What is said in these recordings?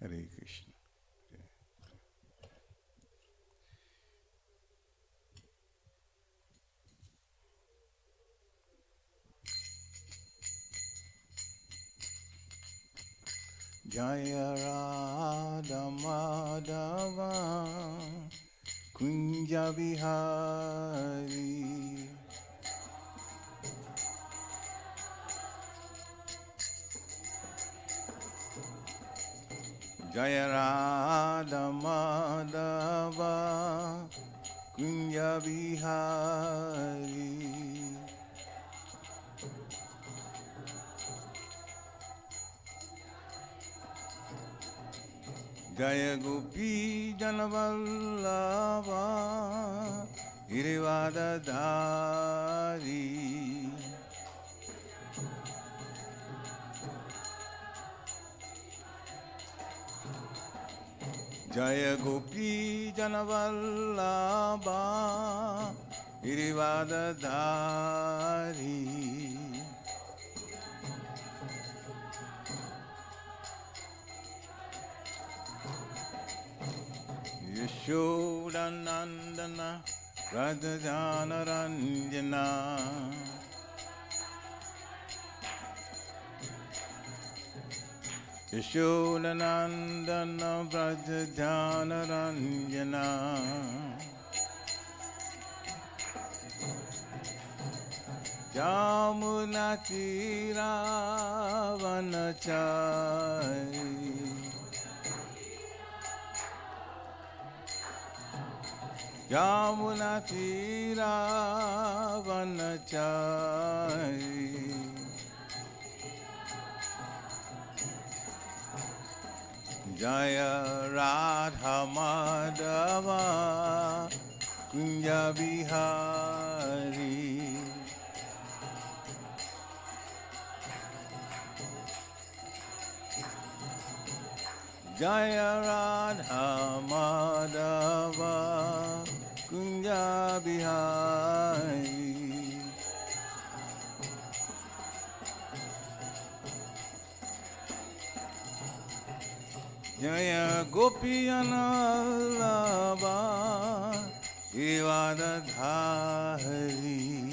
Hare Krishna. Jaya Radha Madhava Kunja Vihari Jaya Radha Madhava Kunja Vihari Jaya Gopi Janavallabha Girivadadhari Jaya Gopi Janavallabha Girivadadhari Yashodanandana Radhajana Ranjana Yashodanandana Radhajana Ranjana Jamuna Tira Vanachari Yamuna Tira Vanachari Jaya Radha Madhava Kunja Vihari Jaya Radha Madhava Kunja Vihari Jaya Gopi Anallabha Girivadadhari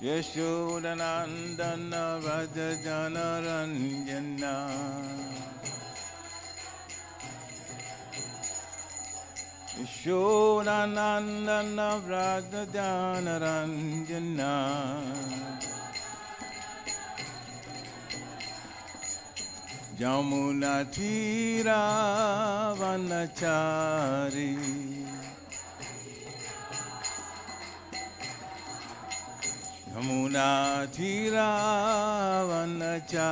Yashodanandana Vrajajana Ranjana Yashodanandana Vrajajana Ranjana Jamuna Tira Vanachari Jamuna Tira Vanachari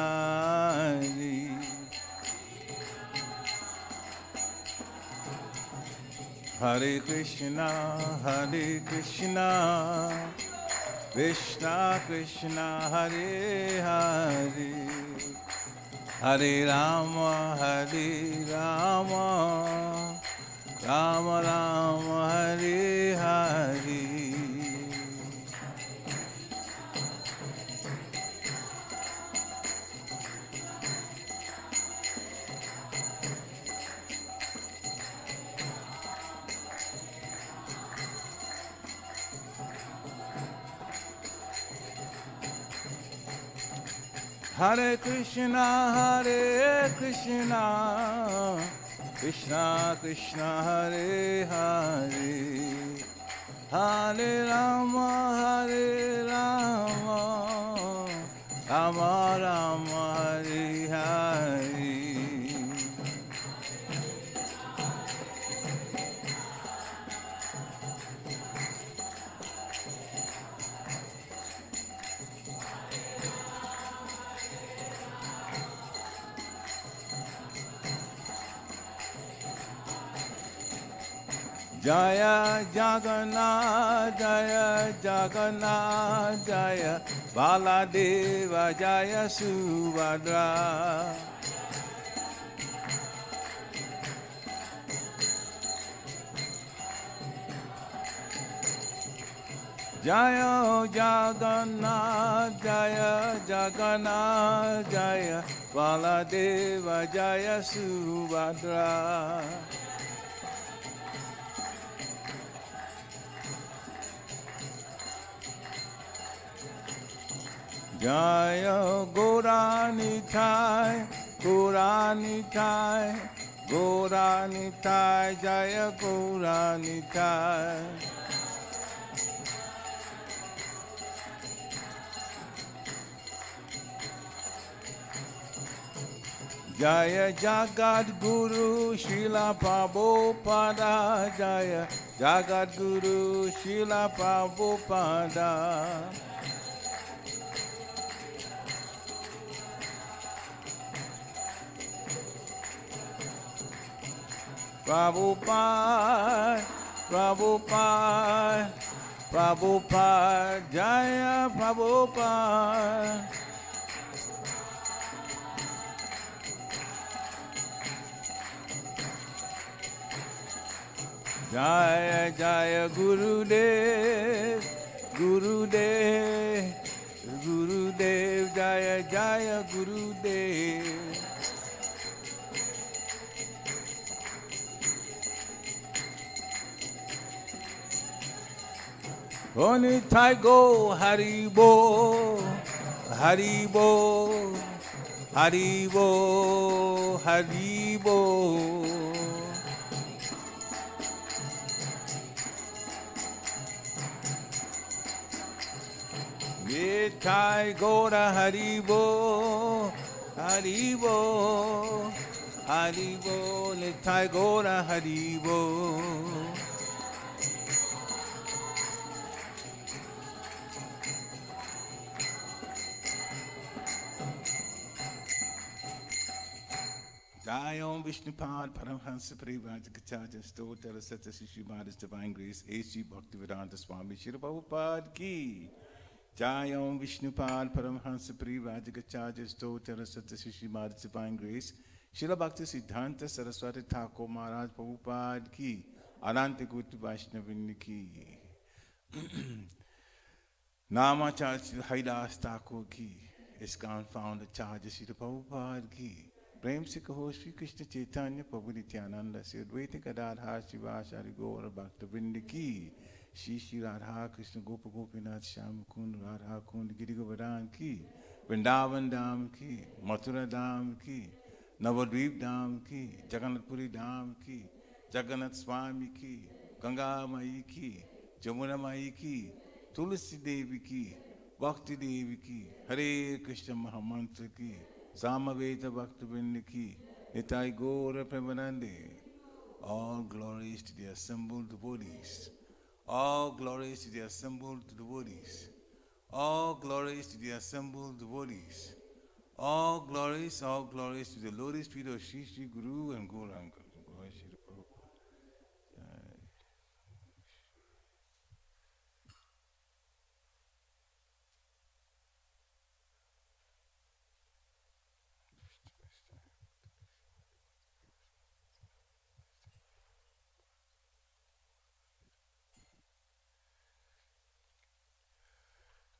Hare Krishna Krishna Krishna Hare Hare Hare Rama Rama Rama Hare Hare Hare Krishna Krishna Krishna Hare Hare Hare Rama Rama Rama Hare Hare Jaya Jagannath Jaya Baladeva Jaya Subhadra Jaya Jagannath, Jaya Jagannath, Jaya Baladeva, Jaya Subhadra. Jaya Gauranitai, Gauranitai, Gauranitai, Jaya Gauranitai. Jaya Jagat Guru Srila Prabhupada, Jaya Jagat Guru Srila Prabhupada. Prabhupada, Prabhupada, Prabhupada, Jaya Prabhupada. Jaya Jaya Gurudev, Gurudev, Gurudev, Jaya Jaya Gurudev. Onitai go Haribo, Haribo, Haribo, Haribo. Nitai Gora Haribo, Haribo, Haribo, Nitai Gora Haribo. Jayom Vishnupad Paramhansa Parivajakachaja Stotara Sata Shishimada's Divine Grace A.C. Bhaktivedanta Swami Shri Prabhupada Ki. Jayom Vishnupad Paramhansa Parivajakachaja Stotara Sata Shishimada's Divine Grace Shri Bhakti Siddhanta Saraswati Thakur Maharaj Prabhupada Ki. Ananta Guti Vaishnavini Ki. Namacharya Haidas Thakur Ki. ISKCON founder Charja Shri Prabhupada Ki. Prem se kaho Shri Krishna Chaitanya Prabhu Nityananda Sri Advaita Gadadhar Shivasari Gaura Bhakta Vrinda Ki. Shri Shri Radha Krishna Gopa Gopinath Shyam Kund Radha Kund Giri Govardhan Ki. Vrindavan Dham Ki. Mathura Dham Ki. Navadvip Dham Ki. Jagannath Puri Dham Ki. Jagannath Swami Ki. Ganga Mai Ki. Jamuna Mai Ki. Tulsi Devi Ki. Bhakti Devi Ki. Hare Krishna Mahamantra Ki. Samaveta Bhaktivinoda Ki. Nitai Gaura Premanande. All glories to the assembled devotees. All glories to the assembled devotees. All glories to the assembled devotees. All glories to the lotus feet of Shri Shri Guru and Gauranga.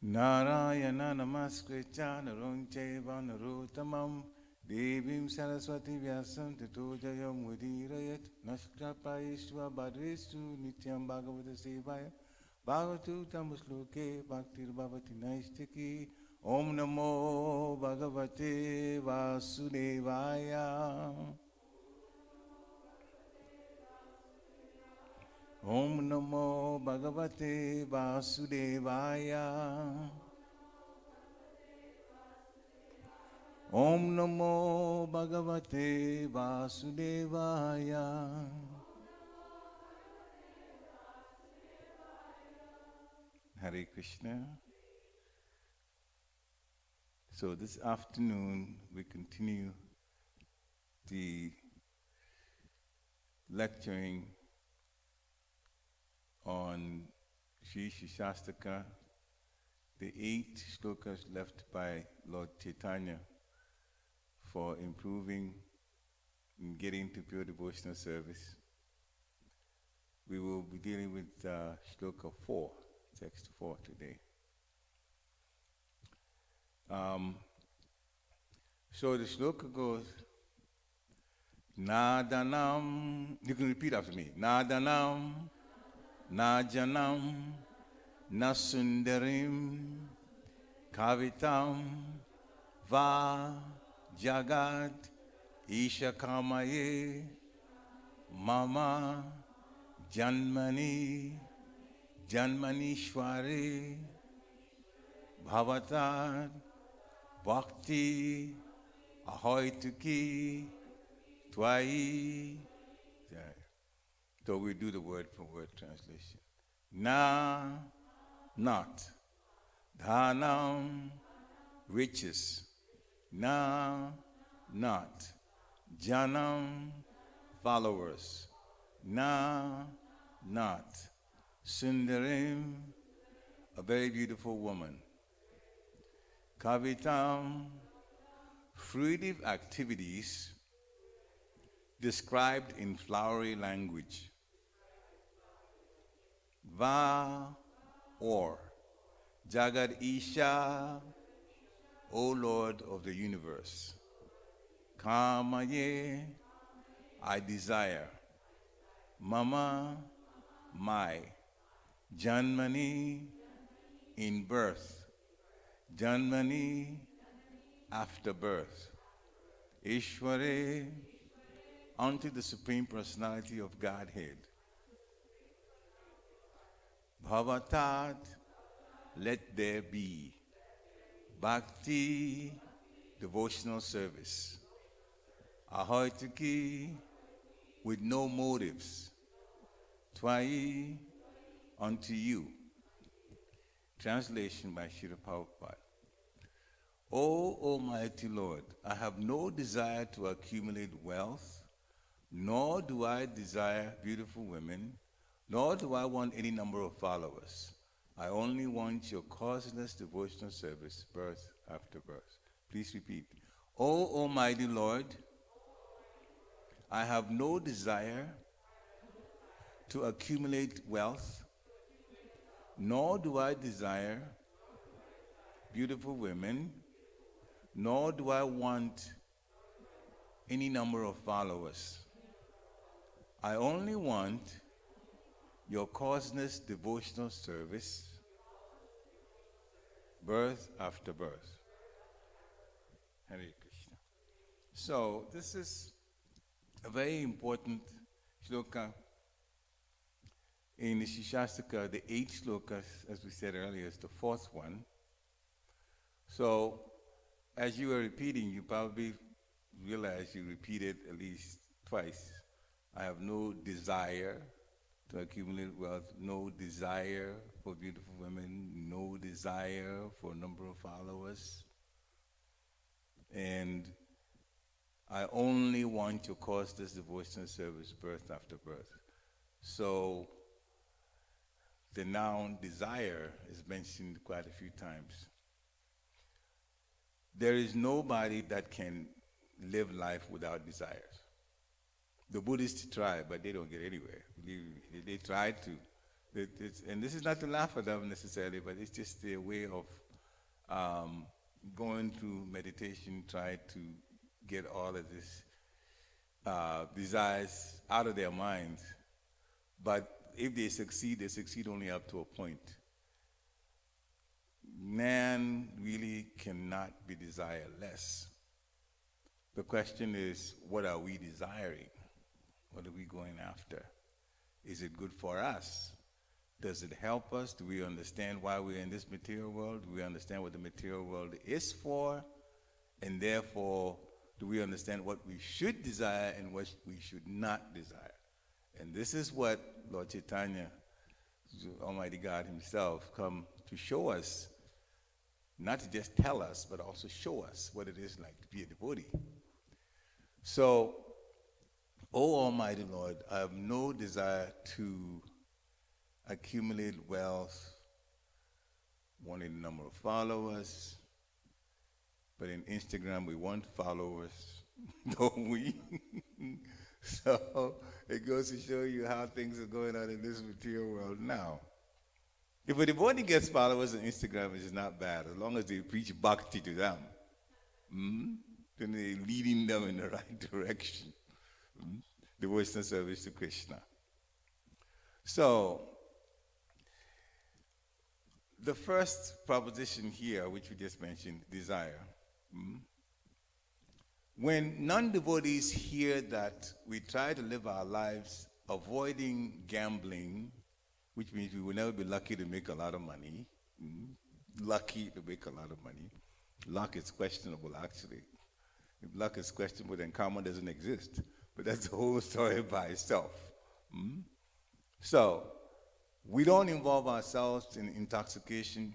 Narayana Namaskritya Narom Chaiva Narottamam Devim Saraswati Vyasam Tato Jayam Udirayat Nashkrapaishva Bhadresu Nityam Bhagavata Sevaya Bhagavatu Tamusloke Bhaktir Bhavati Naistiki Om Namo Bhagavate Vasudevaya Om Namo Bhagavate Vasudevaya Om Namo Bhagavate Vasudevaya. Hare Krishna. So this afternoon we continue the lecturing on Sri Shastaka, the 8 shlokas left by Lord Chaitanya for improving and getting to pure devotional service. We will be dealing with shloka 4 text 4 today. So the shloka goes, Nadanam, you can repeat after me. Nadanam, Najanam, Nasundarim, Kavitam, Va, Jagat, Ishakamaye, Mama, Janmani, Janmanishwari, Bhavatar, Bhakti, Ahoituki, Twai. So we do the word for word translation. Na, not. Dhanam, riches. Na, not. Janam, followers. Na, not. Sundarim, a very beautiful woman. Kavitam, fruitive activities described in flowery language. Va, or. Jagat Isha, O Lord of the universe. Kamaye, I desire. Mama, my. Janmani, in birth. Janmani, after birth. Ishware, unto the Supreme Personality of Godhead. Bhavatat, let there be. Bhakti, devotional service. Ahoituki, with no motives. Twai, unto you. Translation by Srila Prabhupada. O Almighty Lord, I have no desire to accumulate wealth, nor do I desire beautiful women, nor do I want any number of followers. I only want your causeless devotional service, birth after birth. Please repeat. O Almighty Lord, I have no desire to accumulate wealth, nor do I desire beautiful women, nor do I want any number of followers. I only want your causeless devotional service, birth after birth. Hare Krishna. So this is a very important shloka in the Shikshashtaka. The 8 shlokas, as we said earlier, is the 4th one. So as you were repeating, you probably realized you repeated at least twice. I have no desire to accumulate wealth, no desire for beautiful women, no desire for a number of followers. And I only want to cause this devotional service birth after birth. So the noun desire is mentioned quite a few times. There is nobody that can live life without desires. The Buddhists try, but they don't get anywhere. They try to. And this is not to laugh at them necessarily, but it's just their way of going through meditation, try to get all of this desires out of their minds. But if they succeed only up to a point. Man really cannot be desireless. The question is, what are we desiring? What are we going after? Is it good for us? Does it help us? Do we understand why we're in this material world? Do we understand what the material world is for? And therefore, do we understand what we should desire and what we should not desire? And this is what Lord Chaitanya, Almighty God himself, come to show us, not to just tell us, but also show us what it is like to be a devotee. So, O Almighty Lord, I have no desire to accumulate wealth, wanting a number of followers, but in Instagram we want followers, don't we? So it goes to show you how things are going on in this material world now. If a devotee gets followers on Instagram, it's not bad, as long as they preach bhakti to them. Then they're leading them in the right direction. Devotional service to Krishna. So, the first proposition here, which we just mentioned, desire. When non-devotees hear that we try to live our lives avoiding gambling, which means we will never be lucky to make a lot of money, lucky to make a lot of money. Luck is questionable, actually. If luck is questionable, then karma doesn't exist. But that's the whole story by itself. So, we don't involve ourselves in intoxication.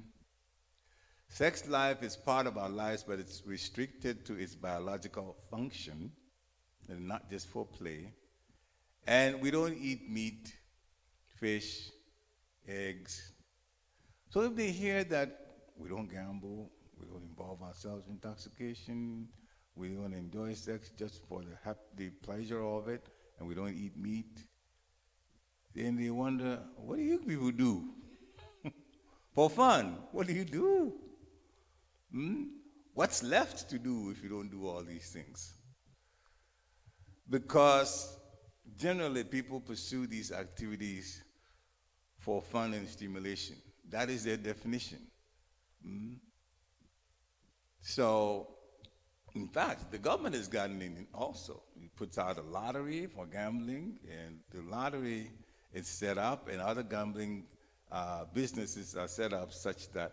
Sex life is part of our lives, but it's restricted to its biological function, and not just for play. And we don't eat meat, fish, eggs. So if they hear that we don't gamble, we don't involve ourselves in intoxication, we don't enjoy sex just for the pleasure of it, and we don't eat meat, then they wonder, what do you people do? For fun, what do you do? What's left to do if you don't do all these things? Because generally people pursue these activities for fun and stimulation. That is their definition. So, in fact, the government has gotten in also. It puts out a lottery for gambling, and the lottery is set up, and other gambling businesses are set up such that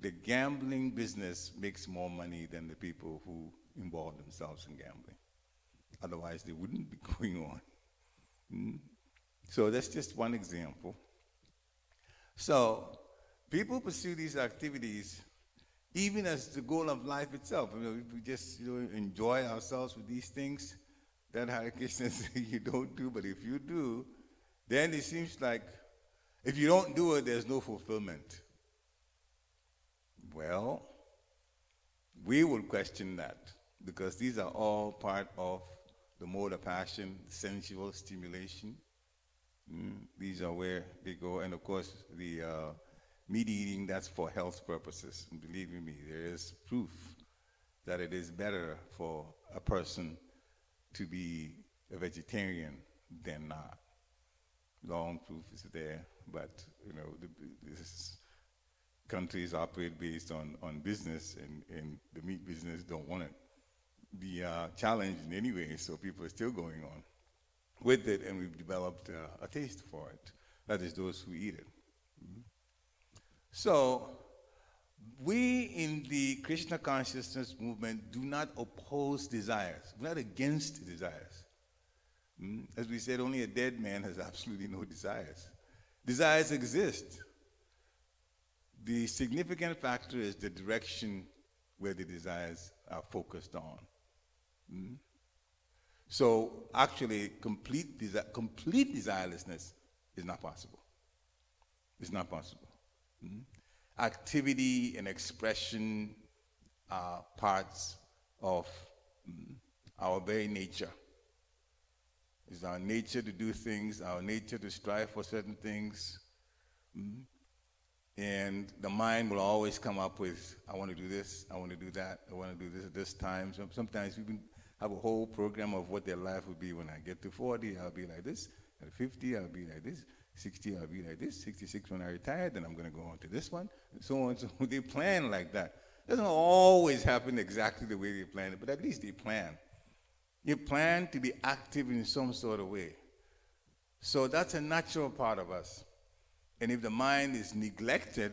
the gambling business makes more money than the people who involve themselves in gambling. Otherwise, they wouldn't be going on. So that's just one example. So people pursue these activities even as the goal of life itself. If we just enjoy ourselves with these things, that Hare Krishna says you don't do, but if you do, then it seems like if you don't do it, there's no fulfillment. Well, we will question that, because these are all part of the mode of passion, sensual stimulation. These are where they go, and of course the meat eating, that's for health purposes. And believe me, there is proof that it is better for a person to be a vegetarian than not. Long proof is there, but this countries operate based on business, and the meat business don't want it be challenged in any way, so people are still going on with it, and we've developed a taste for it. That is, those who eat it. So, we in the Krishna Consciousness movement do not oppose desires. We're not against desires. As we said, only a dead man has absolutely no desires. Desires exist. The significant factor is the direction where the desires are focused on. So actually, complete desirelessness is not possible. It's not possible. Activity and expression are parts of our very nature. It's our nature to do things, our nature to strive for certain things. And the mind will always come up with, I want to do this, I want to do that, I want to do this at this time. Sometimes we can have a whole program of what their life will be. When I get to 40, I'll be like this. At 50, I'll be like this. 60, I'll be like this. 66, when I retire, then I'm going to go on to this one, and so on. So they plan like that. It doesn't always happen exactly the way they plan it, but at least they plan. You plan to be active in some sort of way. So that's a natural part of us. And if the mind is neglected,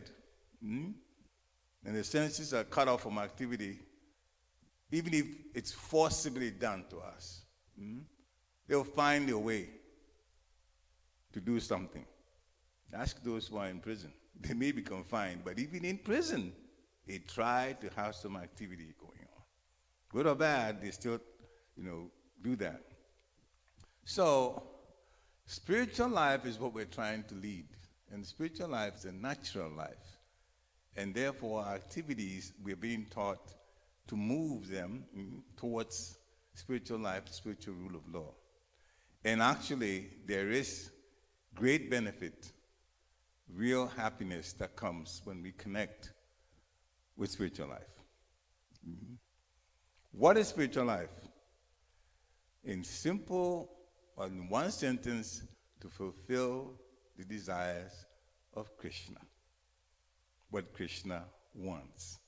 and the senses are cut off from activity, even if it's forcibly done to us, they'll find a way to do something. Ask those who are in prison. They may be confined, but even in prison, they try to have some activity going on. Good or bad, they still, do that. So, spiritual life is what we're trying to lead. And spiritual life is a natural life. And therefore, our activities, we're being taught to move them towards spiritual life, spiritual rule of law. And actually, there is great benefit real happiness that comes when we connect with spiritual life. What is spiritual life? In simple, or in one sentence, to fulfill the desires of Krishna, what Krishna wants.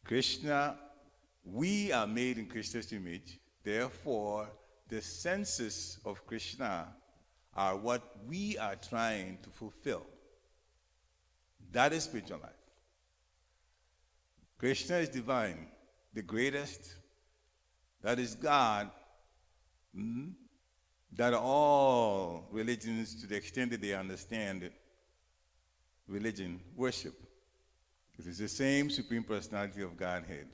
Krishna, we are made in Krishna's image, therefore the senses of Krishna are what we are trying to fulfill. That is spiritual life. Krishna is divine, the greatest, that is God, that all religions, to the extent that they understand it, religion, worship. It is the same Supreme Personality of Godhead.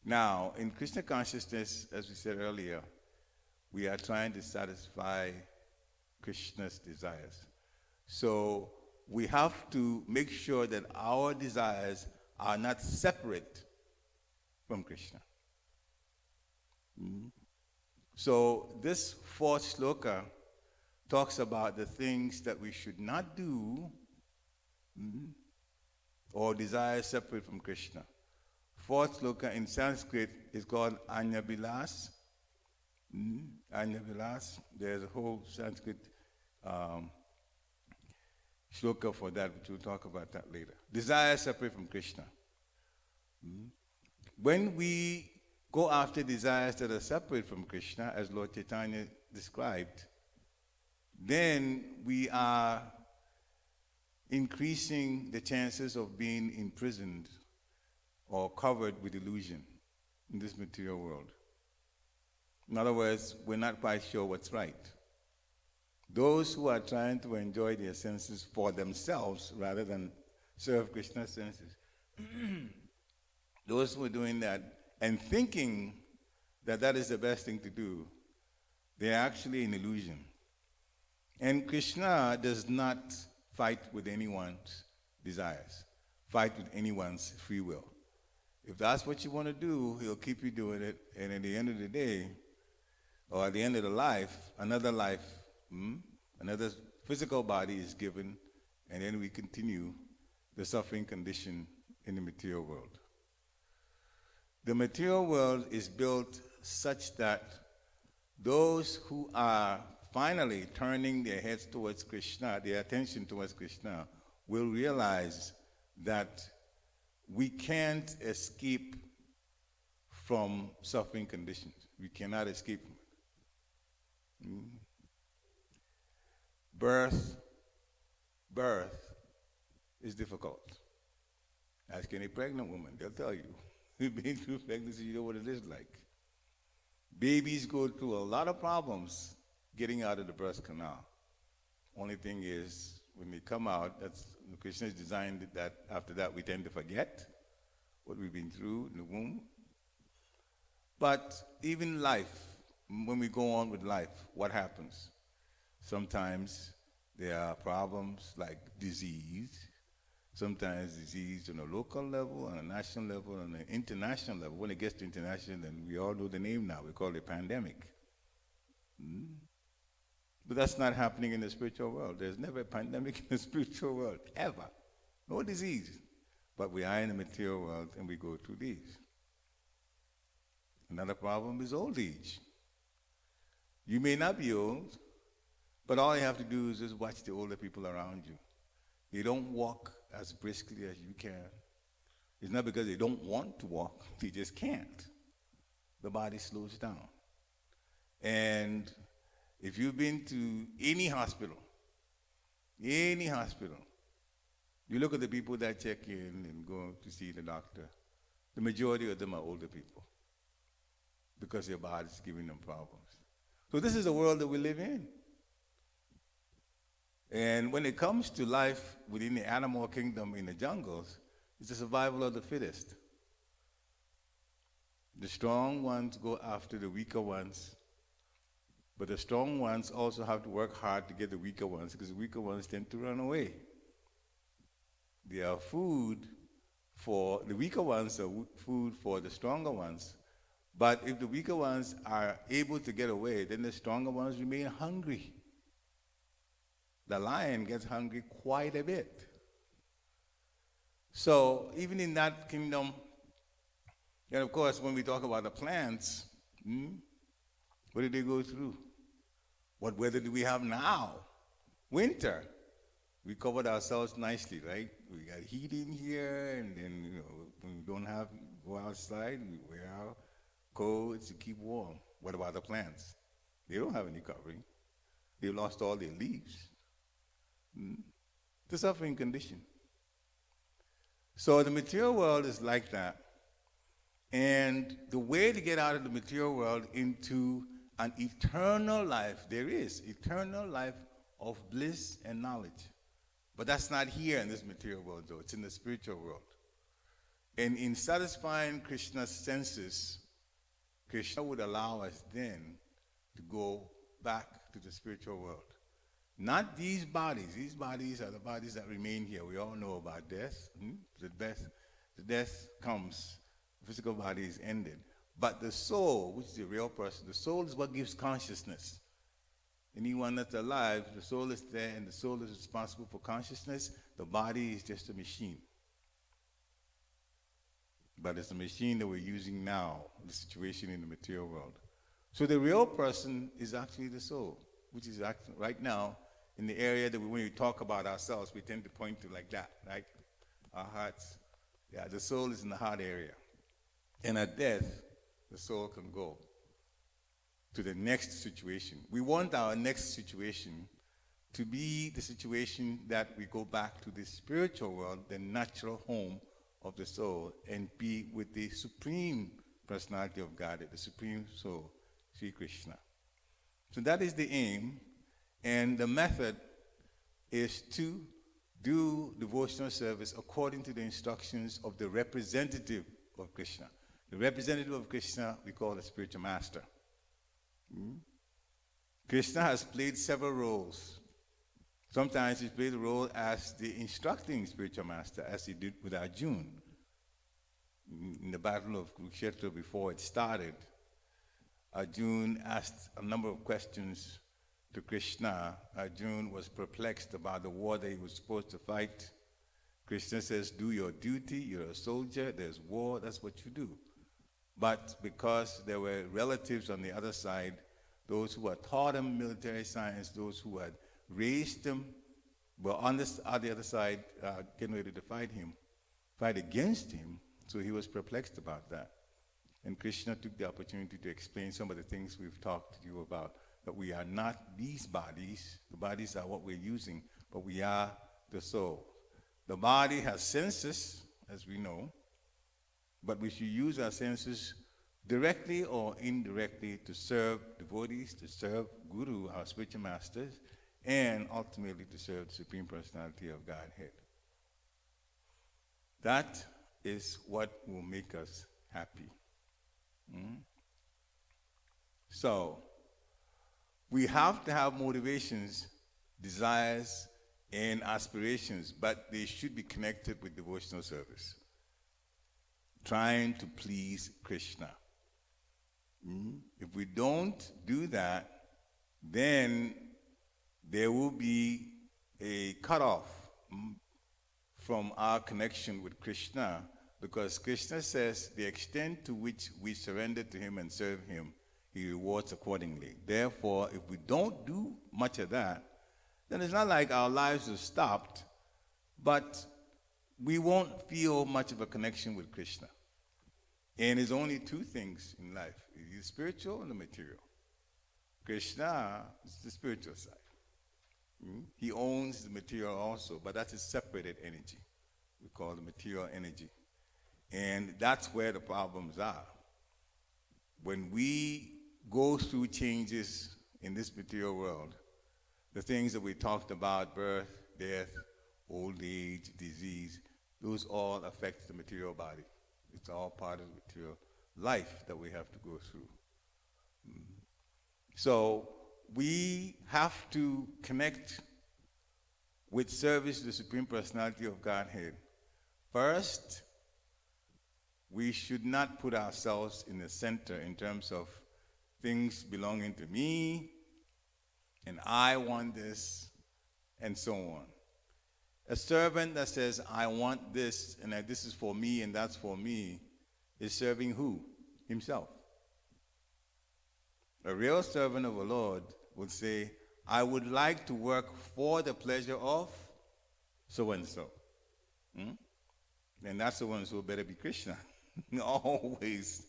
Now, in Krishna Consciousness, as we said earlier, we are trying to satisfy Krishna's desires. So we have to make sure that our desires are not separate from Krishna. So this fourth shloka talks about the things that we should not do or desire separate from Krishna. Fourth shloka in Sanskrit is called Anyabilas. Anyabilas. There's a whole Sanskrit shloka for that, which we'll talk about that later. Desire separate from Krishna. When we go after desires that are separate from Krishna, as Lord Chaitanya described, then we are increasing the chances of being imprisoned or covered with illusion in this material world. In other words, we're not quite sure what's right. Those who are trying to enjoy their senses for themselves rather than serve Krishna's senses, those who are doing that and thinking that that is the best thing to do, they're actually in illusion. And Krishna does not fight with anyone's desires, fight with anyone's free will. If that's what you want to do, he'll keep you doing it, and at the end of the day, or at the end of the life, another physical body is given, and then we continue the suffering condition in the material world. The material world is built such that those who are finally turning their heads towards Krishna, their attention towards Krishna, will realize that we can't escape from suffering conditions. We cannot escape from it. Birth is difficult. Ask any pregnant woman, they'll tell you. You've been through pregnancy, you know what it is like. Babies go through a lot of problems getting out of the birth canal. Only thing is, when they come out, that's Krishna has designed it that after that we tend to forget what we've been through in the womb. But even life, when we go on with life, what happens? Sometimes there are problems like disease. Sometimes disease on a local level, on a national level, on an international level. When it gets to international, then we all know the name now. We call it a pandemic. But that's not happening in the spiritual world. There's never a pandemic in the spiritual world, ever. No disease. But we are in the material world and we go through these. Another problem is old age. You may not be old, but all you have to do is just watch the older people around you. They don't walk as briskly as you can. It's not because they don't want to walk, they just can't. The body slows down. And if you've been to any hospital, you look at the people that check in and go to see the doctor, the majority of them are older people because their body's giving them problems. So this is the world that we live in. And when it comes to life within the animal kingdom in the jungles, it's the survival of the fittest. The strong ones go after the weaker ones, but the strong ones also have to work hard to get the weaker ones because the weaker ones tend to run away. They are food for the weaker ones, are food for the stronger ones. But if the weaker ones are able to get away, then the stronger ones remain hungry. the lion gets hungry quite a bit. So even in that kingdom, and of course, when we talk about the plants, what did they go through? What weather do we have now? Winter. We covered ourselves nicely, right? We got heat in here, and then when we don't have go outside, we wear our coats to keep warm. What about the plants? They don't have any covering. They've lost all their leaves. The suffering condition. So the material world is like that. And the way to get out of the material world into an eternal life, there is eternal life of bliss and knowledge. But that's not here in this material world, though. It's in the spiritual world. And in satisfying Krishna's senses, Krishna would allow us then to go back to the spiritual world. Not these bodies. These bodies are the bodies that remain here. We all know about death. The death comes. The physical body is ended. But the soul, which is the real person, the soul is what gives consciousness. Anyone that's alive, the soul is there, and the soul is responsible for consciousness. The body is just a machine. But it's a machine that we're using now, the situation in the material world. So the real person is actually the soul, which is right now in the area that when we talk about ourselves, we tend to point to like that, right? Our hearts. Yeah, the soul is in the heart area. And at death, the soul can go to the next situation. We want our next situation to be the situation that we go back to the spiritual world, the natural home of the soul, and be with the Supreme Personality of God, the Supreme Soul, Sri Krishna. So that is the aim, and the method is to do devotional service according to the instructions of the representative of Krishna. The representative of Krishna we call the spiritual master. Krishna has played several roles. Sometimes he played the role as the instructing spiritual master, as he did with Arjuna. In the battle of Kurukshetra before it started, Arjuna asked a number of questions to Krishna. Arjuna was perplexed about the war that he was supposed to fight. Krishna says, do your duty, you're a soldier, there's war, that's what you do. But because there were relatives on the other side, those who had taught him military science, those who had raised him, were on the other side getting ready to fight against him. So he was perplexed about that. And Krishna took the opportunity to explain some of the things we've talked to you about, that we are not these bodies. The bodies are what we're using, but we are the soul. The body has senses, as we know, but we should use our senses directly or indirectly to serve devotees, to serve Guru, our spiritual masters, and ultimately to serve the Supreme Personality of Godhead. That is what will make us happy. So, we have to have motivations, desires, and aspirations, but they should be connected with devotional service. Trying to please Krishna. If we don't do that, then there will be a cutoff from our connection with Krishna, because Krishna says the extent to which we surrender to him and serve him, he rewards accordingly. Therefore, if we don't do much of that, then it's not like our lives have stopped, but we won't feel much of a connection with Krishna. And there's only two things in life, the spiritual and the material. Krishna is the spiritual side. He owns the material also, but that's a separated energy. We call it material energy. And that's where the problems are. When we go through changes in this material world, the things that we talked about, birth, death, old age, disease, those all affect the material body. It's all part of the material life that we have to go through. So we have to connect with service to the Supreme Personality of Godhead. First, we should not put ourselves in the center in terms of things belonging to me, and I want this, and so on. A servant that says, I want this, and that this is for me, and that's for me, is serving who? Himself. A real servant of the Lord would say, I would like to work for the pleasure of so-and-so. And that so-and-so better be Krishna. Always.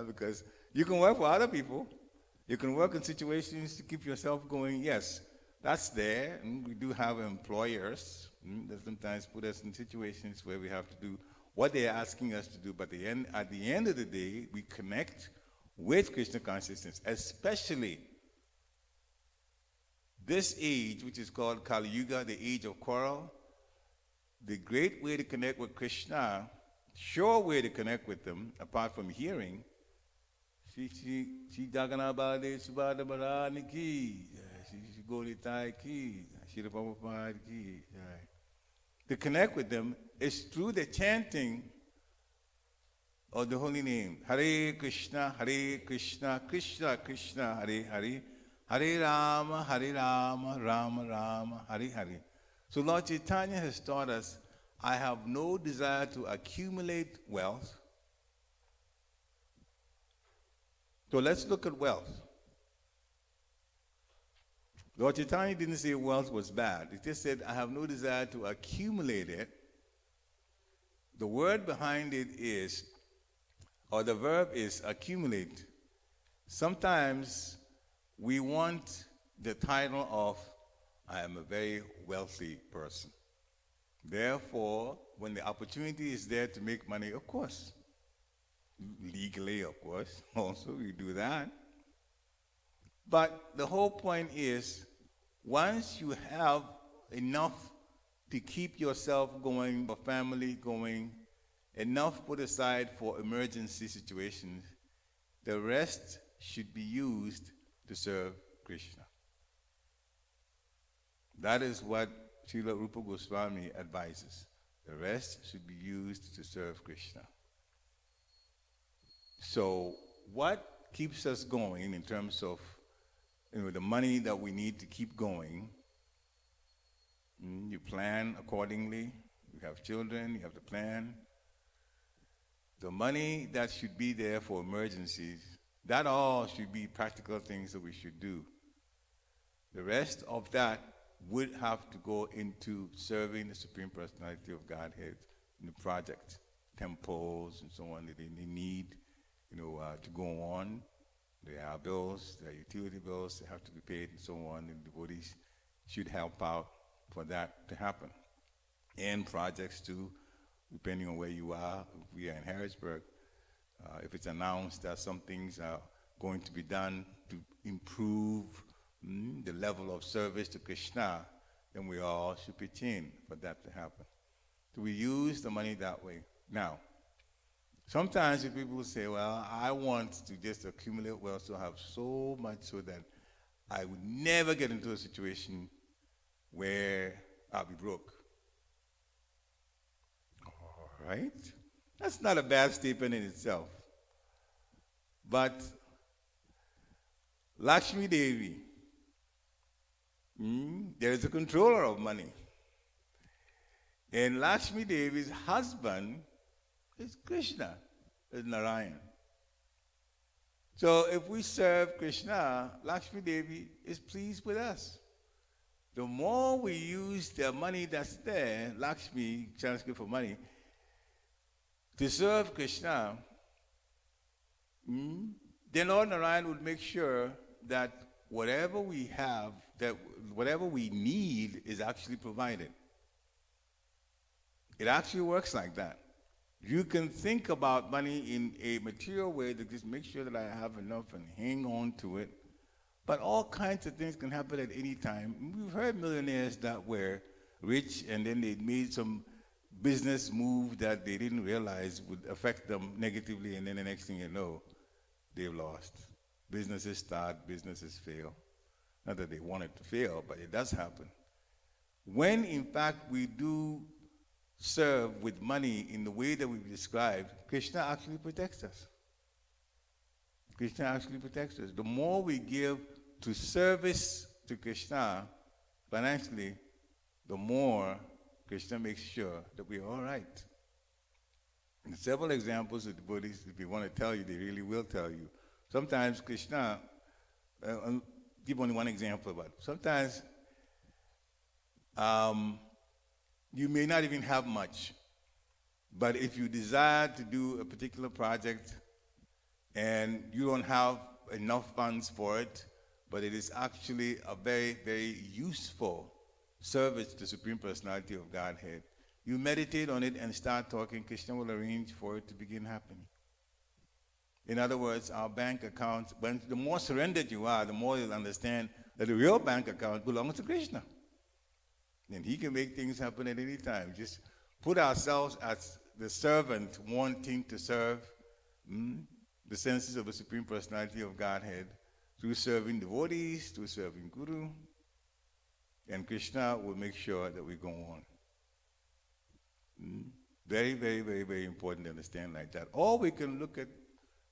Because you can work for other people. You can work in situations to keep yourself going. Yes, that's there. We do have employers that sometimes put us in situations where we have to do what they're asking us to do. But at the end of the day, we connect with Krishna consciousness, especially this age, which is called Kali Yuga, the age of quarrel. The great way to connect with Krishna, sure way to connect with them, apart from hearing, to connect with them is through the chanting of the holy name. Hare Krishna, Krishna Krishna, Hare Hare, Hare Rama, Rama Rama, Hare Hare. So Lord Chaitanya has taught us, I have no desire to accumulate wealth. So let's look at wealth. Lord Chaitanya didn't say wealth was bad. He just said, I have no desire to accumulate it. The word behind it is, or the verb is accumulate. Sometimes we want the title of, I am a very wealthy person. Therefore, when the opportunity is there to make money, of course, legally, of course, also we do that. But the whole point is, once you have enough to keep yourself going, your family going, enough put aside for emergency situations, the rest should be used to serve Krishna. That is what Srila Rupa Goswami advises. The rest should be used to serve Krishna. So what keeps us going in terms of the money that we need to keep going? You plan accordingly. You have children, you have to plan. The money that should be there for emergencies, that all should be practical things that we should do. The rest of that would have to go into serving the Supreme Personality of Godhead in the project, temples and so on that they need, to go on. There are bills, there are utility bills that have to be paid and so on, and devotees should help out for that to happen. And projects too, depending on where you are. If we are in Harrisburg, if it's announced that some things are going to be done to improve the level of service to Krishna, then we all should pitch in for that to happen. So we use the money that way. Now, sometimes people say, well, I want to just accumulate wealth, so I have so much so that I would never get into a situation where I'll be broke. All right? That's not a bad statement in itself. But Lakshmi Devi, there is a controller of money. And Lakshmi Devi's husband is Krishna, is Narayan. So if we serve Krishna, Lakshmi Devi is pleased with us. The more we use the money that's there, Lakshmi, Sanskrit for money, to serve Krishna, then Lord Narayan would make sure that whatever we have, that whatever we need is actually provided. It actually works like that. You can think about money in a material way to just make sure that I have enough and hang on to it. But all kinds of things can happen at any time. We've heard millionaires that were rich and then they made some business move that they didn't realize would affect them negatively, and then the next thing you know, they've lost. Businesses start, businesses fail. Not that they want it to fail, but it does happen. When, in fact, we do serve with money in the way that we've described, Krishna actually protects us. Krishna actually protects us. The more we give to service to Krishna financially, the more Krishna makes sure that we're all right. And several examples of devotees, if they want to tell you, they really will tell you. Sometimes Krishna, I'll give only one example about it. Sometimes you may not even have much, but if you desire to do a particular project and you don't have enough funds for it, but it is actually a very, very useful service to the Supreme Personality of Godhead, you meditate on it and start talking, Krishna will arrange for it to begin happening. In other words, our bank account, the more surrendered you are, the more you'll understand that the real bank account belongs to Krishna. And he can make things happen at any time. Just put ourselves as the servant wanting to serve the senses of the Supreme Personality of Godhead through serving devotees, through serving Guru, and Krishna will make sure that we go on. Very, very, very, very important to understand like that. Or we can look at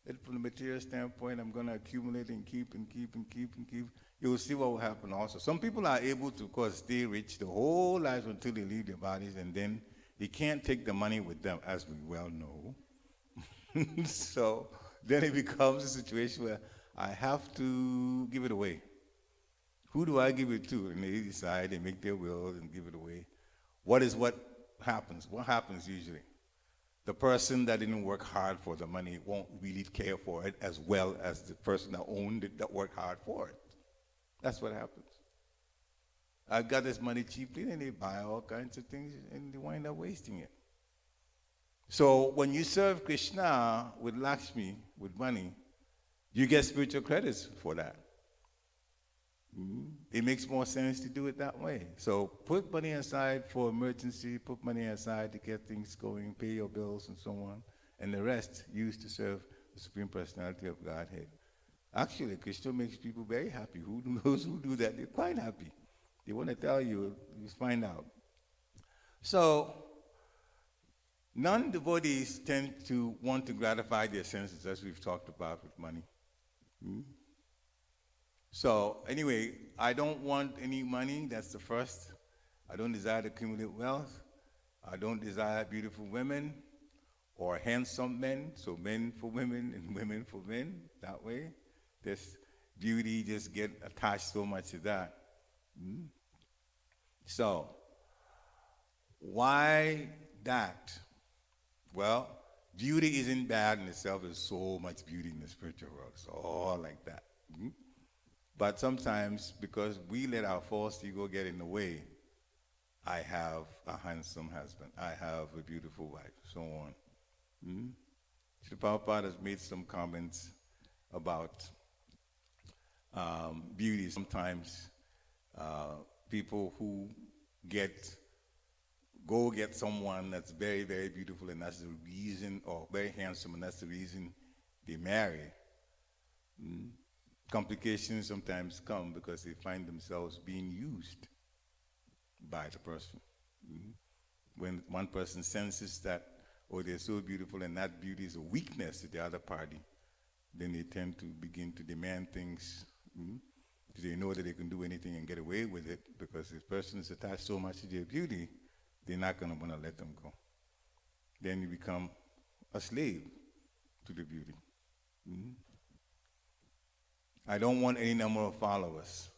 it from the material standpoint. I'm going to accumulate and keep and keep and keep and keep. You will see what will happen also. Some people are able to, of course, stay rich the whole life until they leave their bodies, and then they can't take the money with them, as we well know. So then it becomes a situation where I have to give it away. Who do I give it to? And they decide, they make their will and give it away. What happens? What happens usually? The person that didn't work hard for the money won't really care for it as well as the person that owned it, that worked hard for it. That's what happens. I got this money cheaply, and they buy all kinds of things, and they wind up wasting it. So when you serve Krishna with Lakshmi, with money, you get spiritual credits for that. It makes more sense to do it that way. So put money aside for emergency, put money aside to get things going, pay your bills and so on, and the rest used to serve the Supreme Personality of Godhead. Actually, Krishna makes people very happy. Those who do that, they're quite happy. They want to tell you, you find out. So non-devotees tend to want to gratify their senses, as we've talked about with money. So anyway, I don't want any money. That's the first. I don't desire to accumulate wealth. I don't desire beautiful women or handsome men. So men for women and women for men. That way, this beauty just get attached so much to that. So why that? Well, beauty isn't bad in itself. There's so much beauty in the spiritual world. It's all like that. But sometimes, because we let our false ego get in the way, I have a handsome husband, I have a beautiful wife, so on. Srila Prabhupada has made some comments about beauty. Sometimes people who go get someone that's very, very beautiful, and that's the reason, or very handsome, and that's the reason they marry. Complications sometimes come because they find themselves being used by the person. When one person senses that, oh, they're so beautiful, and that beauty is a weakness to the other party, then they tend to begin to demand things. They know that they can do anything and get away with it, because this person is attached so much to their beauty, they're not going to want to let them go. Then you become a slave to the beauty. I don't want any number of followers.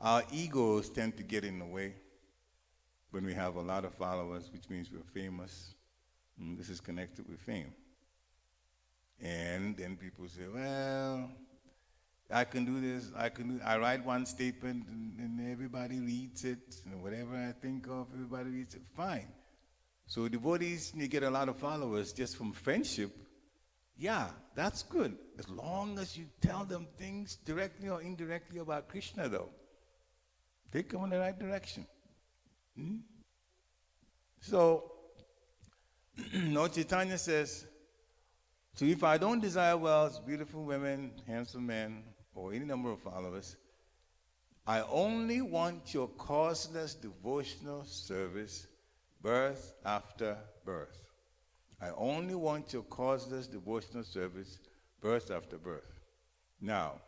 Our egos tend to get in the way when we have a lot of followers, which means we're famous. This is connected with fame. And then people say, well, I can do this, I write one statement and everybody reads it, and whatever I think of, everybody reads it, fine. So devotees, you get a lot of followers just from friendship. Yeah, that's good, as long as you tell them things directly or indirectly about Krishna, though. Take them in the right direction. So, Lord Chaitanya says, so if I don't desire wealth, beautiful women, handsome men, or any number of followers, I only want your causeless devotional service, birth after birth. I only want your causeless devotional service, birth after birth. Now,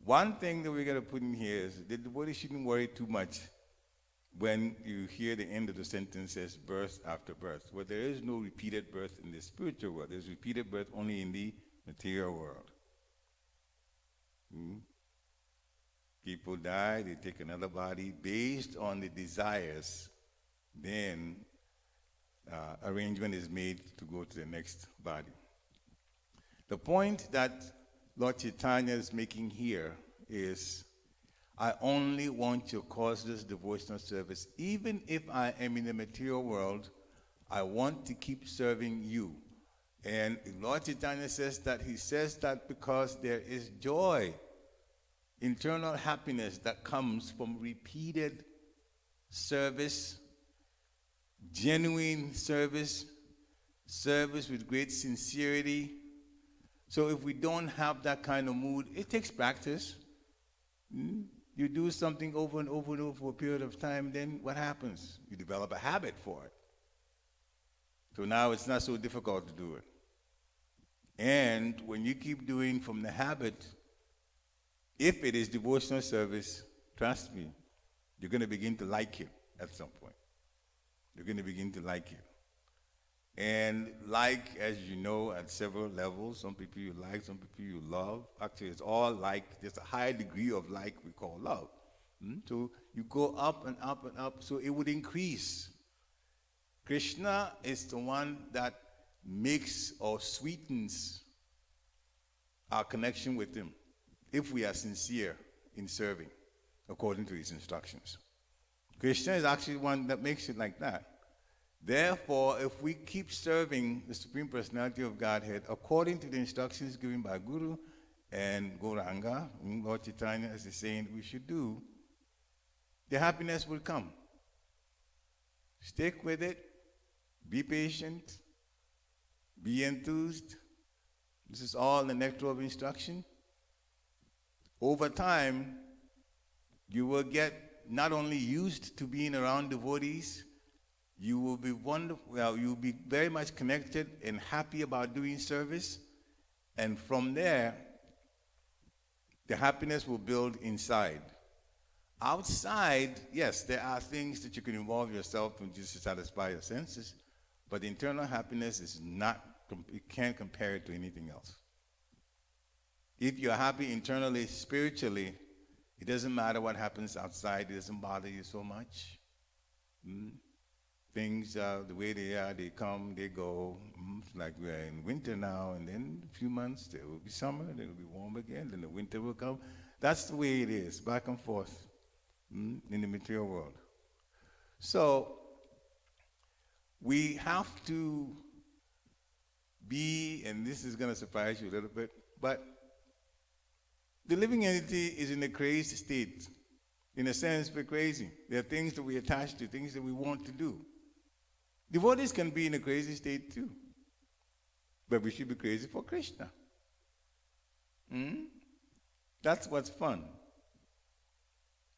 one thing that we're going to put in here is the devotee shouldn't worry too much when you hear the end of the sentence says birth after birth. Well, there is no repeated birth in the spiritual world. There's repeated birth only in the material world. People die, they take another body based on the desires. Then arrangement is made to go to the next body. The point that Lord Chaitanya is making here is, I only want to cause this devotional service. Even if I am in the material world, I want to keep serving you. And Lord Chaitanya says that, he says that because there is joy, internal happiness that comes from repeated service, genuine service, service with great sincerity. So if we don't have that kind of mood, it takes practice. You do something over and over and over for a period of time, then what happens? You develop a habit for it. So now it's not so difficult to do it. And when you keep doing from the habit, if it is devotional service, trust me, you're going to begin to like it at some point. You're going to begin to like it. And like, as you know, at several levels, some people you like, some people you love. Actually, it's all like, there's a high degree of like we call love. So you go up and up and up, so it would increase. Krishna is the one that makes or sweetens our connection with him if we are sincere in serving according to his instructions. Krishna is actually one that makes it like that. Therefore, if we keep serving the Supreme Personality of Godhead according to the instructions given by Guru and Gauranga, Lord Chaitanya is saying we should do, the happiness will come. Stick with it, be patient, be enthused. This is all the nectar of instruction. Over time, you will get not only used to being around devotees, you will be wonderful. Well, you'll be very much connected and happy about doing service. And from there, the happiness will build inside. Outside, yes, there are things that you can involve yourself in just to satisfy your senses, but internal happiness is not, you can't compare it to anything else. If you're happy internally, spiritually, it doesn't matter what happens outside, it doesn't bother you so much. Things are the way they are, they come, they go. Like we're in winter now, and then a few months there will be summer, then it will be warm again, then the winter will come. That's the way it is, back and forth in the material world. So we have to be, and this is going to surprise you a little bit, but the living entity is in a crazed state. In a sense, we're crazy. There are things that we attach to, things that we want to do. Devotees can be in a crazy state too. But we should be crazy for Krishna. That's what's fun.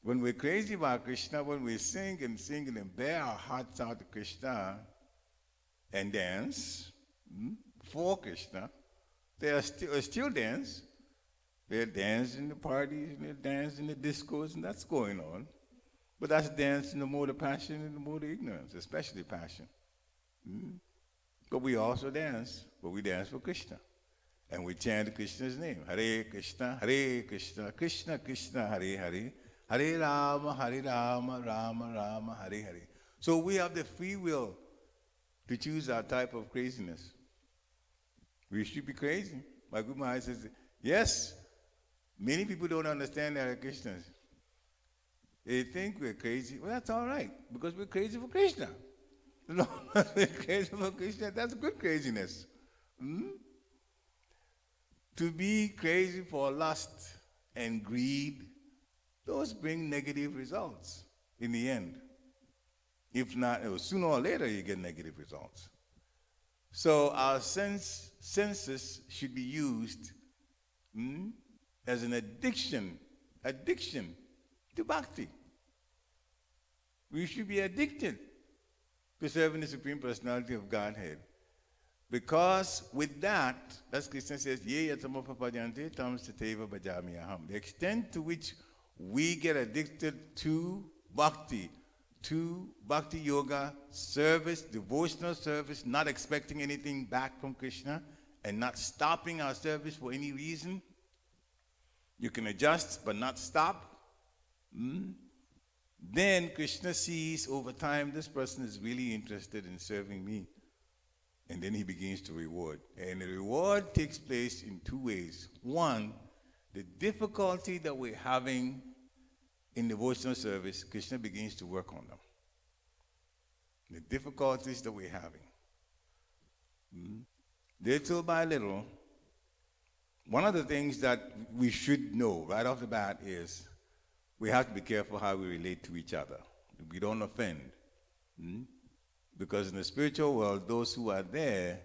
When we're crazy about Krishna, when we sing and bear our hearts out to Krishna and dance for Krishna, they still dance. They dance in the parties and they dance in the discos, and that's going on. But that's dance in the mode of passion and the mode of ignorance, especially passion. But we also dance, but we dance for Krishna. And we chant Krishna's name. Hare Krishna, Krishna Krishna, Hare Hare, Hare Rama, Rama Rama, Hare Hare. So we have the free will to choose our type of craziness. We should be crazy. My Guru Maharaj says, yes, many people don't understand that we're Krishnas. They think we're crazy. Well, that's all right, because we're crazy for Krishna. No, we're crazy for Krishna, that's good craziness. To be crazy for lust and greed, those bring negative results in the end. If not, sooner or later you get negative results. So our senses should be used as an addiction to bhakti. We should be addicted to serving the Supreme Personality of Godhead. Because with that, as Krishna says, Ye yatama papadhyante tam sateva bhajami aham. The extent to which we get addicted to bhakti, to bhakti yoga, service, devotional service, not expecting anything back from Krishna, and not stopping our service for any reason. You can adjust but not stop. Then Krishna sees over time this person is really interested in serving me. And then he begins to reward. And the reward takes place in two ways. One, the difficulty that we're having in devotional service, Krishna begins to work on them. The difficulties that we're having. Little by little, one of the things that we should know right off the bat is we have to be careful how we relate to each other. We don't offend. Because in the spiritual world, those who are there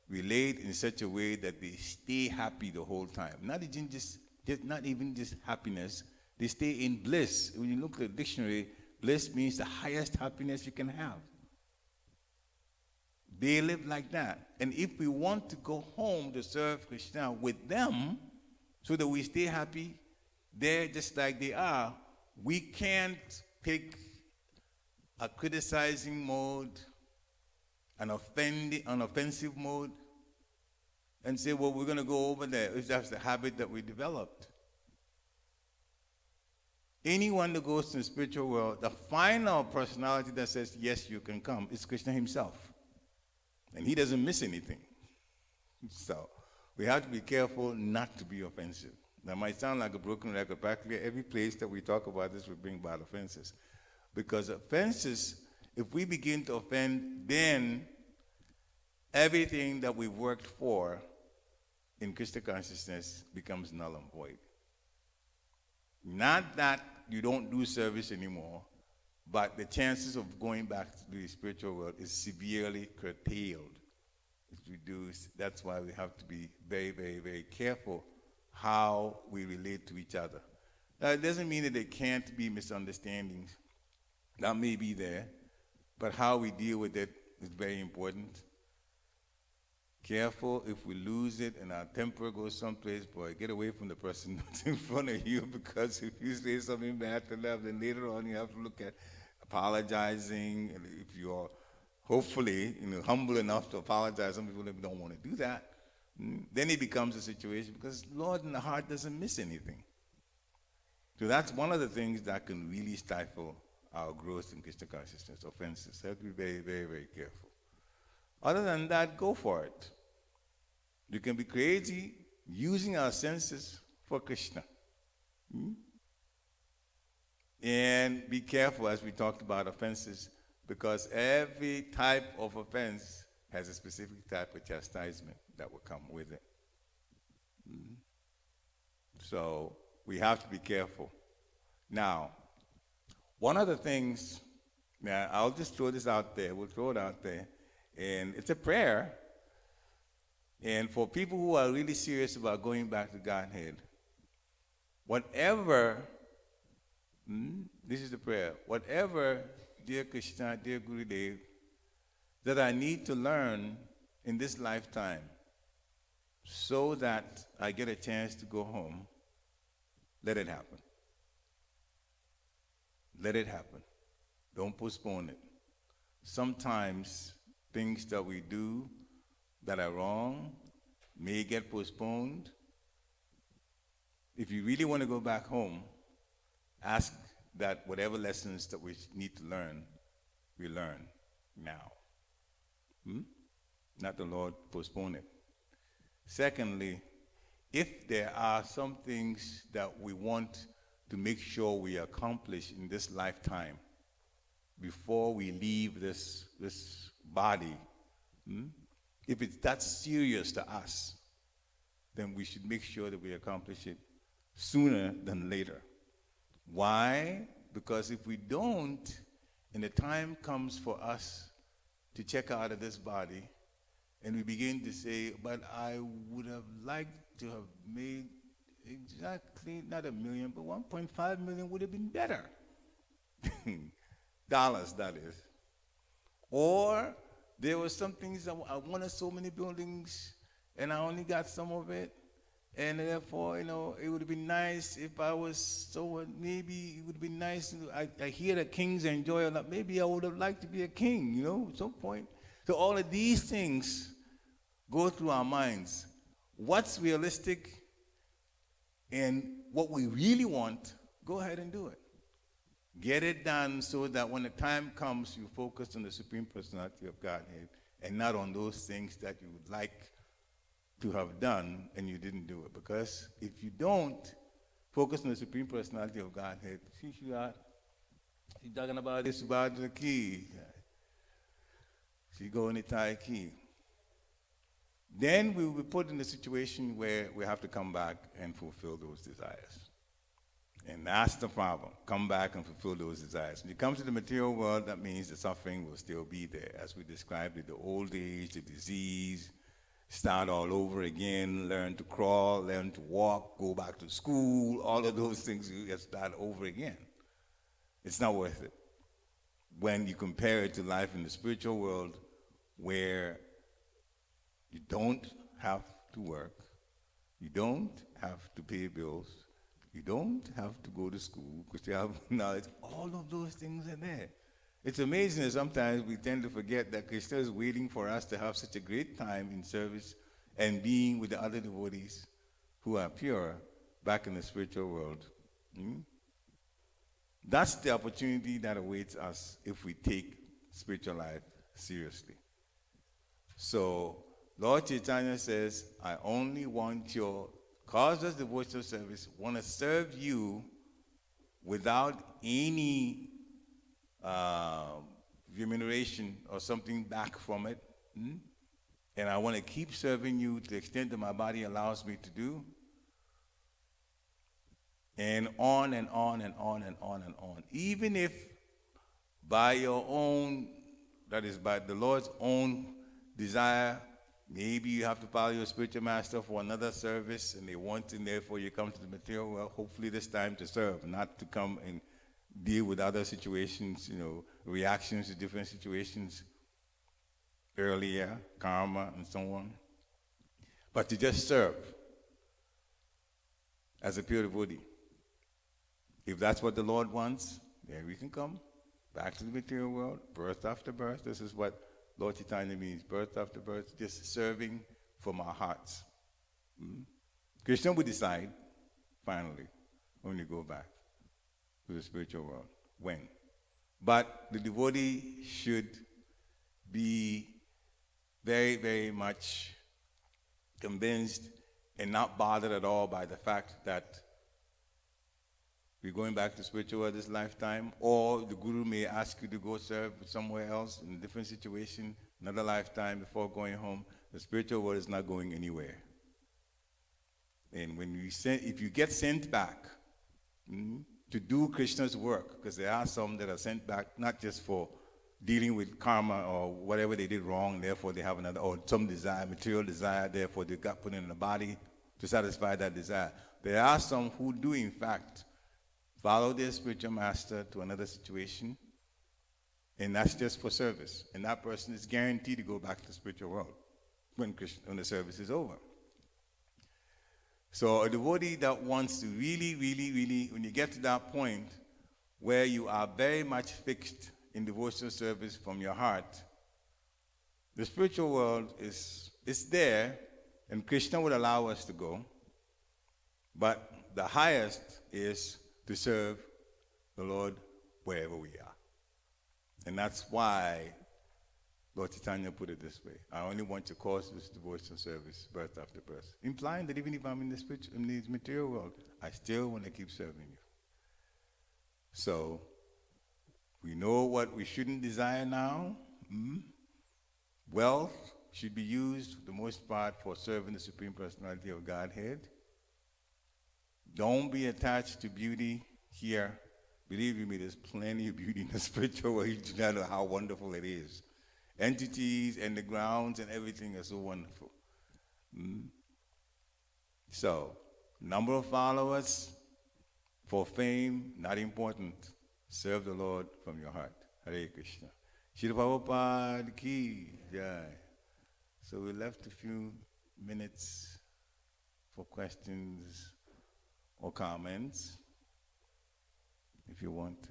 relate in such a way that they stay happy the whole time. Not even just happiness, they stay in bliss. When you look at the dictionary, bliss means the highest happiness you can have. They live like that. And if we want to go home to serve Krishna with them, so that we stay happy, they're just like they are, we can't pick a criticizing mode, an offensive mode, and say, well, we're going to go over there. If that's the habit that we developed. Anyone that goes to the spiritual world, the final personality that says, yes, you can come, is Krishna himself. And he doesn't miss anything. So we have to be careful not to be offensive. That might sound like a broken record. Practically every place that we talk about this, we bring about offenses. Because offenses, if we begin to offend, then everything that we worked for in Krishna consciousness becomes null and void. Not that you don't do service anymore, but the chances of going back to the spiritual world is severely curtailed. It's reduced. That's why we have to be very, very, very careful how we relate to each other. Now, it doesn't mean that there can't be misunderstandings. That may be there, but how we deal with it is very important. Careful if we lose it and our temper goes someplace, boy, get away from the person that's in front of you, because if you say something bad to them, then later on you have to look at apologizing. And if you're hopefully humble enough to apologize, some people don't want to do that, then it becomes a situation, because Lord in the heart doesn't miss anything. So that's one of the things that can really stifle our growth in Krishna consciousness, offenses. We have to be very, very, very careful. Other than that, go for it. You can be crazy using our senses for Krishna. And be careful, as we talked about offenses, because every type of offense has a specific type of chastisement that will come with it. So we have to be careful. Now, one of the things, now I'll just throw this out there, we'll throw it out there, and it's a prayer. And for people who are really serious about going back to Godhead, whatever, this is the prayer, whatever, dear Krishna, dear Gurudev, that I need to learn in this lifetime so that I get a chance to go home, let it happen. Let it happen. Don't postpone it. Sometimes things that we do that are wrong may get postponed. If you really want to go back home, ask that whatever lessons that we need to learn, we learn now. Not the Lord postpone it. Secondly, if there are some things that we want to make sure we accomplish in this lifetime before we leave this body, if it's that serious to us, then we should make sure that we accomplish it sooner than later. Why? Because if we don't, and the time comes for us to check out of this body, and we begin to say, but I would have liked to have made exactly, not $1 million, but 1.5 million would have been better. Dollars, that is. Or there were some things I wanted so many buildings, and I only got some of it, And therefore, it would be nice if I was so, maybe it would be nice. I hear that kings enjoy a lot. Maybe I would have liked to be a king, at some point. So all of these things go through our minds. What's realistic and what we really want, go ahead and do it. Get it done so that when the time comes, you focus on the Supreme Personality of Godhead and not on those things that you would like to have done and you didn't do it. Because if you don't focus on the Supreme Personality of Godhead, she's talking about this about the key. She going to tie key. Then we will be put in a situation where we have to come back and fulfill those desires. And that's the problem. Come back and fulfill those desires. When you come to the material world, that means the suffering will still be there. As we described it, the old age, the disease, start all over again, learn to crawl, learn to walk, go back to school, all of those things, you get start over again. It's not worth it. When you compare it to life in the spiritual world, where you don't have to work, you don't have to pay bills, you don't have to go to school because you have knowledge. All of those things are there. It's amazing that sometimes we tend to forget that Krishna is waiting for us to have such a great time in service and being with the other devotees who are pure back in the spiritual world. That's the opportunity that awaits us if we take spiritual life seriously. So Lord Chaitanya says, I only want your causeless devotional service, want to serve you without any remuneration or something back from it. And I want to keep serving you to the extent that my body allows me to do. And on and on and on and on and on. Even if by your own, that is by the Lord's own desire, maybe you have to follow your spiritual master for another service and they want, and therefore you come to the material world, hopefully this time to serve, not to come and deal with other situations, reactions to different situations earlier, karma and so on. But to just serve as a pure devotee. If that's what the Lord wants, then we can come back to the material world, birth after birth. This is what Lord Chaitanya means, birth after birth, just serving from our hearts. Krishna will decide, finally, when you go back to the spiritual world. When? But the devotee should be very, very much convinced and not bothered at all by the fact that we're going back to spiritual world this lifetime, or the Guru may ask you to go serve somewhere else in a different situation, another lifetime before going home. The spiritual world is not going anywhere. And when if you get sent back to do Krishna's work, because there are some that are sent back not just for dealing with karma or whatever they did wrong, therefore they have another, or some desire, material desire, therefore they got put in the body to satisfy that desire. There are some who do, in fact, follow their spiritual master to another situation, and that's just for service. And that person is guaranteed to go back to the spiritual world when the service is over. So a devotee that wants to really, really, really, when you get to that point where you are very much fixed in devotional service from your heart, the spiritual world is there, and Krishna would allow us to go, but the highest is to serve the Lord wherever we are. And that's why Lord Chaitanya put it this way. I only want to cause this devotional service birth after birth. Implying that even if I'm in this material world, I still want to keep serving you. So, we know what we shouldn't desire now. Wealth should be used for the most part for serving the Supreme Personality of Godhead. Don't be attached to beauty here. Believe me, there's plenty of beauty in the spiritual world. You do not know how wonderful it is. Entities and the grounds and everything are so wonderful. So, number of followers for fame, not important. Serve the Lord from your heart. Hare Krishna. Srila Prabhupada ki jai. So we left a few minutes for questions or comments, if you want to.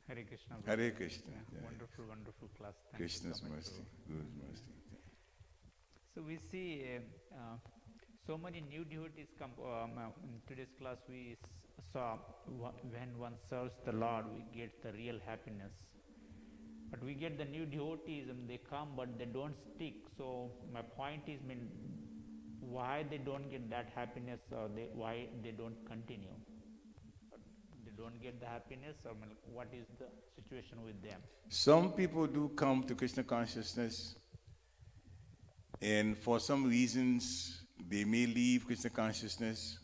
Hare Krishna. Hare Krishna. Yeah, wonderful, wonderful class. Thank Krishna's you so much. mercy, Guru's mercy. So we see so many new devotees come. In today's class, we saw when one serves the Lord, we get the real happiness. But we get the new devotees, and they come, but they don't stick. So my point is, why they don't get that happiness, or why they don't continue? They don't get the happiness, or what is the situation with them? Some people do come to Krishna consciousness, and for some reasons, they may leave Krishna consciousness.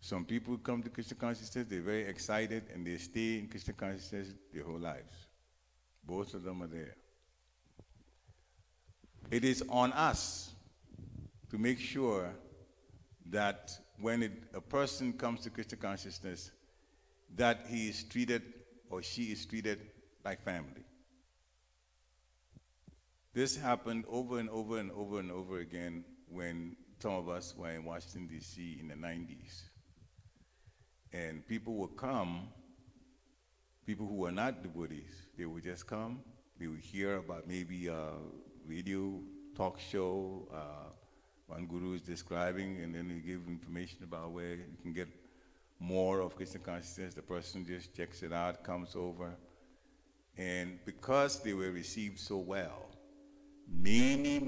Some people come to Krishna consciousness, they're very excited, and they stay in Krishna consciousness their whole lives. Both of them are there. It is on us to make sure that when a person comes to Krishna consciousness, that he is treated or she is treated like family. This happened over and over and over and over again when some of us were in Washington, D.C. in the 90s. And people would come, people who were not devotees, they would just come, they would hear about maybe a radio talk show, one guru is describing, and then he gives information about where you can get more of Krishna consciousness. The person just checks it out, comes over. And because they were received so well, many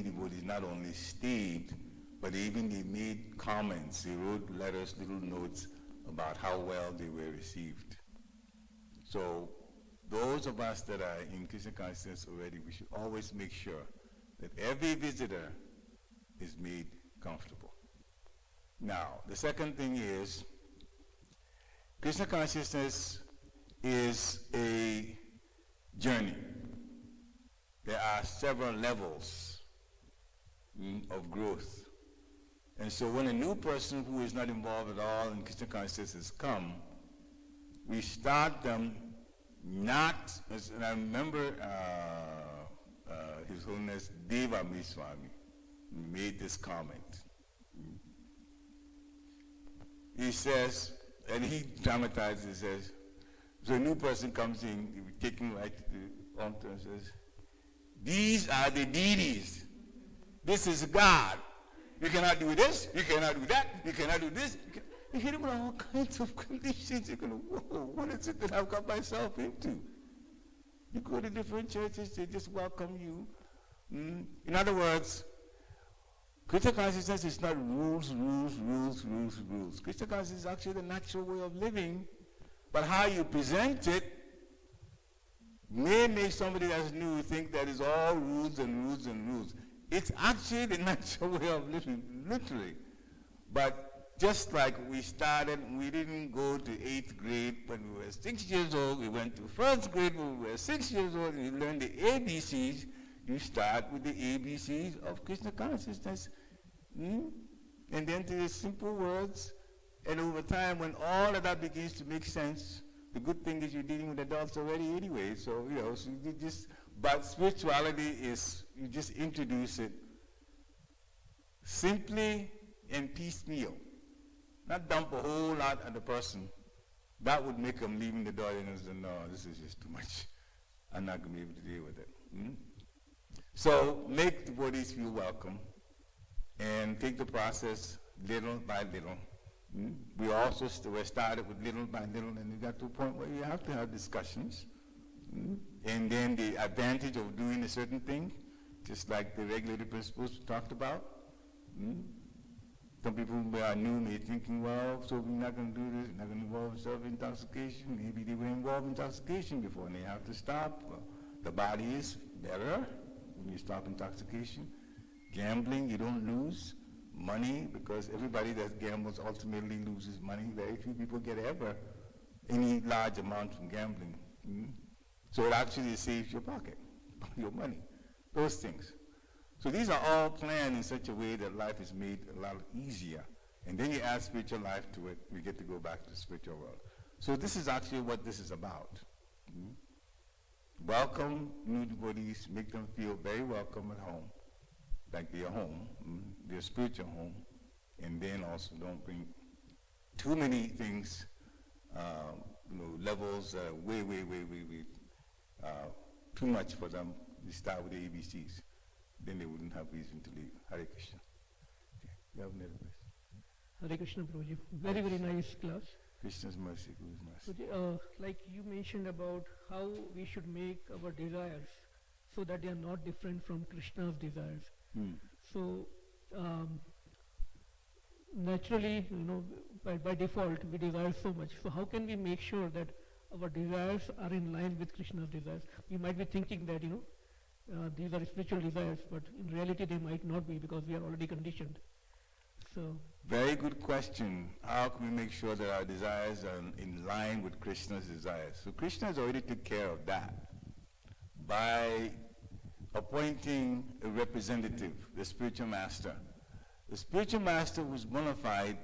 devotees not only stayed, but even they made comments. They wrote letters, little notes about how well they were received. So those of us that are in Krishna consciousness already, we should always make sure that every visitor is made comfortable. Now, the second thing is, Krishna consciousness is a journey. There are several levels of growth. And so when a new person who is not involved at all in Krishna consciousness come, we start them not, and I remember His Holiness Deva Miswami made this comment. He says, and he dramatizes, he says, so a new person comes in, we take him right to the altar and says, these are the deities. This is God. You cannot do this, you cannot do that, you cannot do this. You hit him with all kinds of conditions. You're going, whoa, what is it that I've got myself into? You go to different churches, they just welcome you. In other words, Krishna consciousness is not rules. Krishna consciousness is actually the natural way of living, but how you present it may make somebody that's new think that it's all rules and rules. It's actually the natural way of living, literally. But just like we started, we didn't go to 8th grade when we were 6 years old. We went to 1st grade when we were 6 years old, and we learned the ABCs. You start with the ABCs of Krishna consciousness. And then to the simple words. And over time, when all of that begins to make sense, the good thing is you're dealing with adults already anyway. So, so you just, but spirituality is, you just introduce it simply and piecemeal. Not dump a whole lot at the person. That would make them leaving the door and say, no, this is just too much. I'm not going to be able to deal with it. So make the devotees feel welcome and take the process little by little. We also were started with little by little, and we got to a point where you have to have discussions. And then the advantage of doing a certain thing, just like the regulated principles we talked about. Some people who are new may be thinking, well, so we're not going to do this, we're not going to involve self-intoxication. Maybe they were involved in intoxication before, and they have to stop. Well, the body is better when you stop intoxication. Gambling, you don't lose money, because everybody that gambles ultimately loses money. Very few people get ever any large amount from gambling. So it actually saves your pocket, your money, those things. So these are all planned in such a way that life is made a lot easier. And then you add spiritual life to it, we get to go back to the spiritual world. So this is actually what this is about. Welcome new devotees, make them feel very welcome at home, like they're home, their spiritual home, and then also don't bring too many things, levels way, too much for them. They start with the ABCs. Then they wouldn't have reason to leave. Hare Krishna. Okay. You have another question? Hare Krishna, Prabhuji. Very, very nice class. Krishna's mercy, Guru's mercy. Prabhuji, like you mentioned about how we should make our desires so that they are not different from Krishna's desires. So, naturally, by default, we desire so much. So how can we make sure that our desires are in line with Krishna's desires? We might be thinking that, these are spiritual desires, but in reality they might not be because we are already conditioned. So, very good question. How can we make sure that our desires are in line with Krishna's desires? So Krishna has already took care of that by appointing a representative, the spiritual master. The spiritual master who's bona fide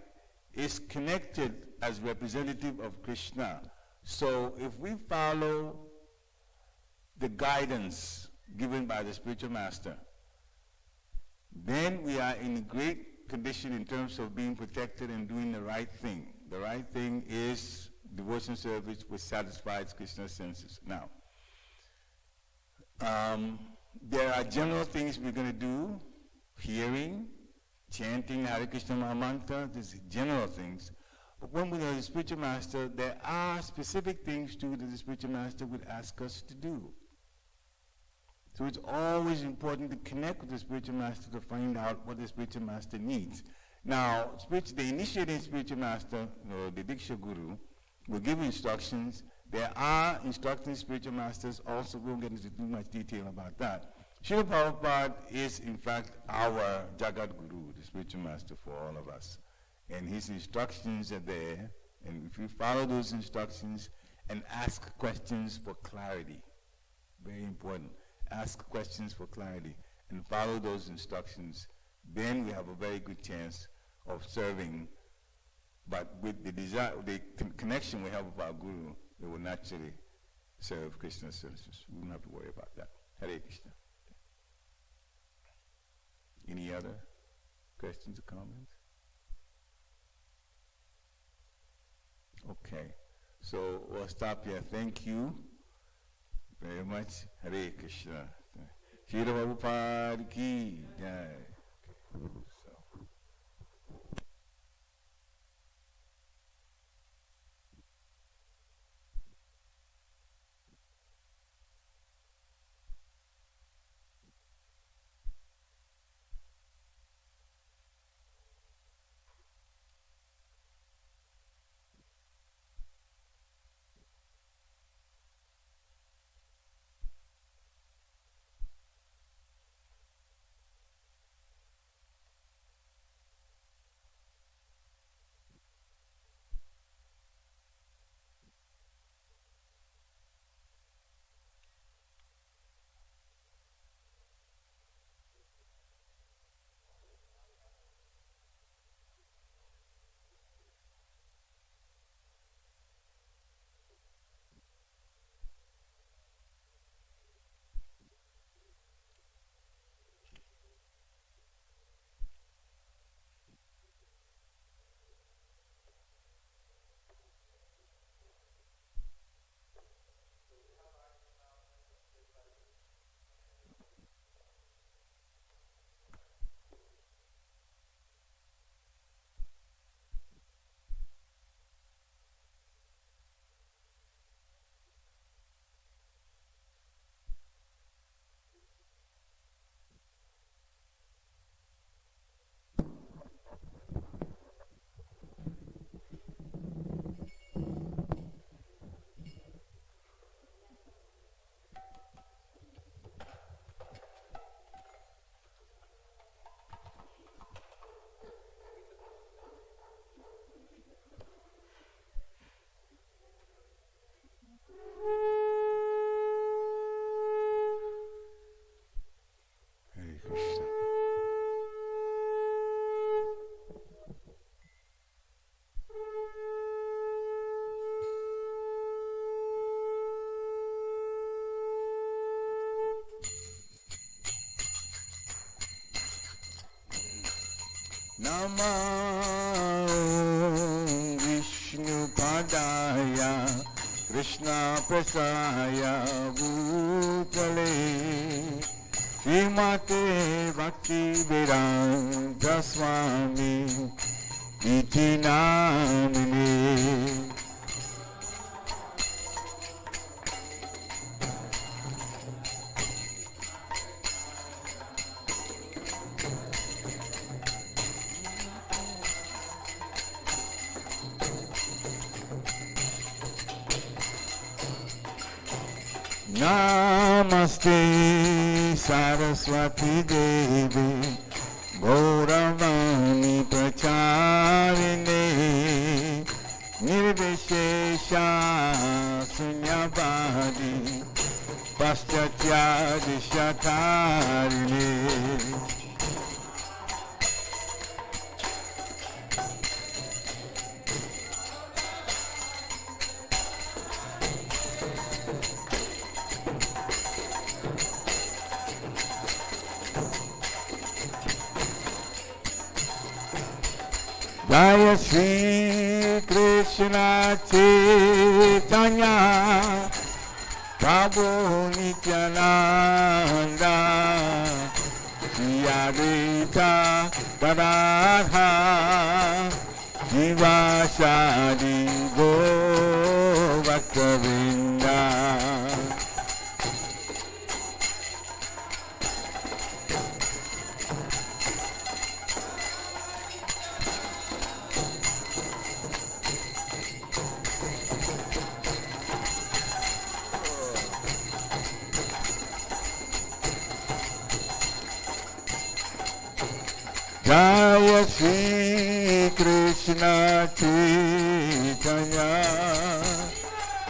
is connected as representative of Krishna. So if we follow the guidance given by the spiritual master, then we are in a great condition in terms of being protected and doing the right thing. The right thing is devotion service which satisfies Krishna's senses. Now, there are general things we're going to do, hearing, chanting Hare Krishna Mahamantra, these general things. But when we are the spiritual master, there are specific things too that the spiritual master would ask us to do. So it's always important to connect with the spiritual master to find out what the spiritual master needs. Now, the initiating spiritual master, the Diksha Guru, will give instructions. There are instructing spiritual masters also. We won't get into too much detail about that. Srila Prabhupada is, in fact, our Jagat Guru, the spiritual master for all of us. And his instructions are there. And if you follow those instructions and ask questions for clarity, very important. Ask questions for clarity and follow those instructions, then we have a very good chance of serving. But with the desire, the connection we have with our Guru, we will naturally serve Krishna's services. We don't have to worry about that. Hare Krishna. Any other questions or comments? Okay. So we'll stop here. Thank you very much. Hare Krishna. Srila Prabhupada ki jai. Vishnupadaya Krishna Prasaya Bhutale Srimate Bhakti Vedanta Swami Iti Namine. Namaste Saraswati Devi Gauravani Pracharine Nirvishesha Sunyavadi Paschatya Dishatarine. Jaya Shri Krishna Chaitanya Prabhu Nityananda Shri Advaita Gadadhara Shivasadi Gaur Bhakta-vrinda. Jaya Shri Krishna Chaitanya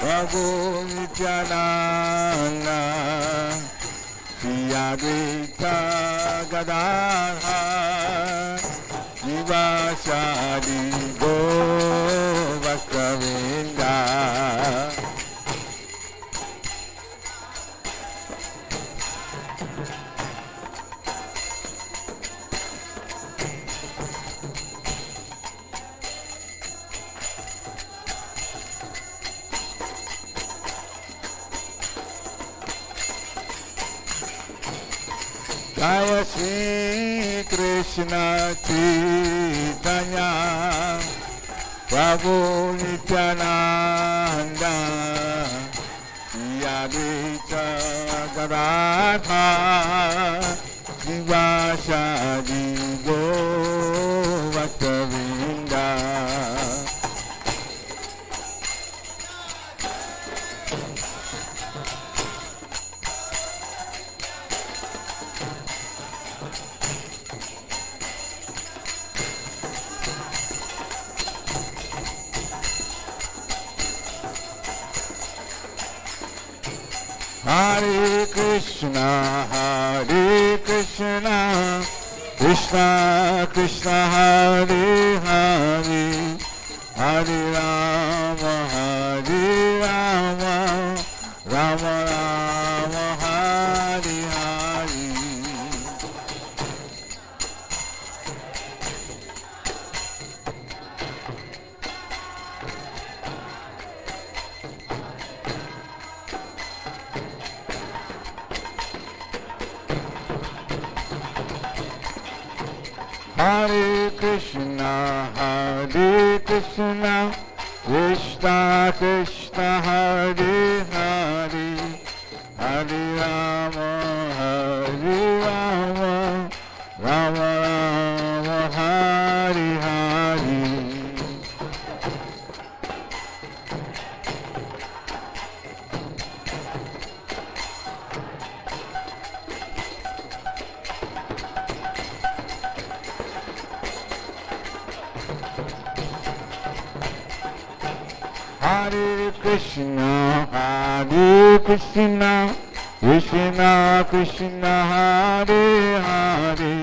Prabhu Nityananda Shri Advaita Gadadhara Shivasadi Gaur Bhakta-vrinda. Jaya Shri Krishna Chaitanya Prabhu Nityananda Shri Advaita Gadadhara Shivasadi Gaur Bhakta-vrinda. Hare Krishna, Krishna Krishna, Hare Hare, Hare Rama, Rama Rama, Hare Hare. Hare Krishna, Krishna Krishna, Hare Hare, Hare Rama, Rama Rama, Hare Hare. Hare Krishna, Krishna Krishna, Hare Hare,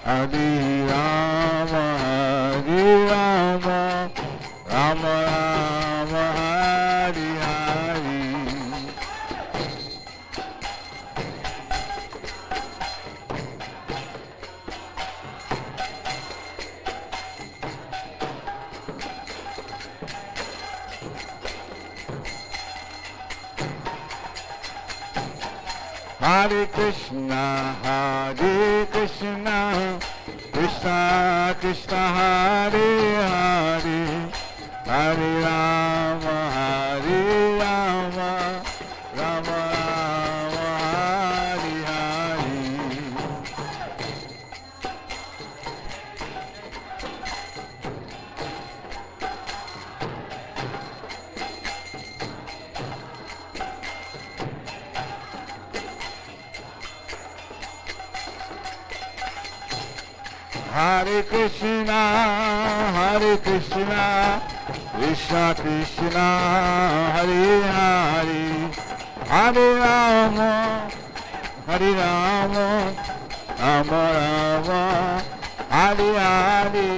Hare Rama, Rama Rama, Hare Hare. Hare Krishna, Krishna Krishna, Hare Hare, Hare Rama, Rama Rama, Hare Hare. Hare Krishna, Krishna Krishna, Hare Hare, Hare Rama, Hare Rama, Rama Rama, Hare Hare.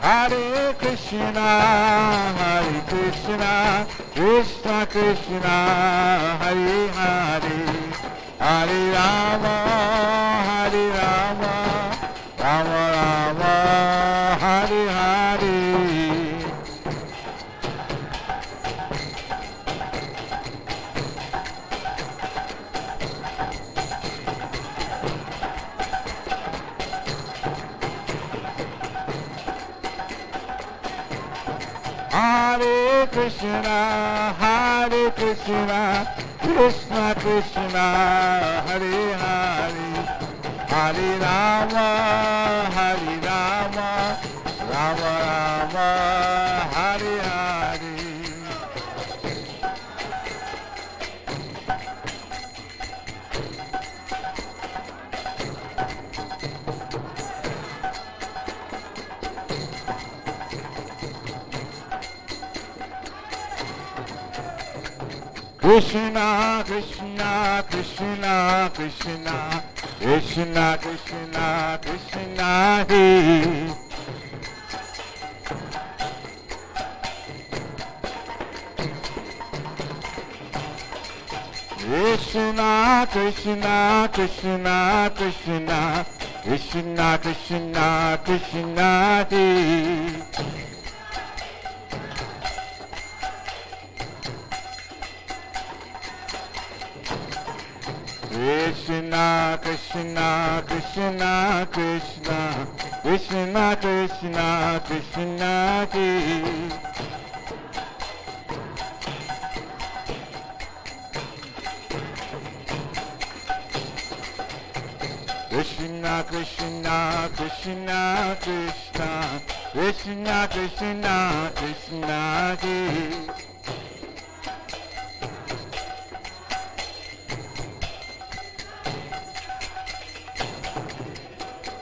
Hare Krishna, Krishna Krishna, Hare Hare, Hare Rama, Rama Rama, Hare Hare. Hare Krishna, Krishna Krishna, Hare Hare, Hare Rama, Rama Rama, Hare Hare. Krishna, Krishna, Krishna, Krishna, Krishna, Krishna, Krishna, Hare. Krishna, Krishna, Krishna, Krishna, Krishna, Krishna, Krishna, Hare. Krishna, Krishna, Krishna, Krishna, Krishna, Krishna, Krishna, Hare. Krishna, Krishna, Krishna, Krishna, Krishna, Krishna, Krishna, Hare.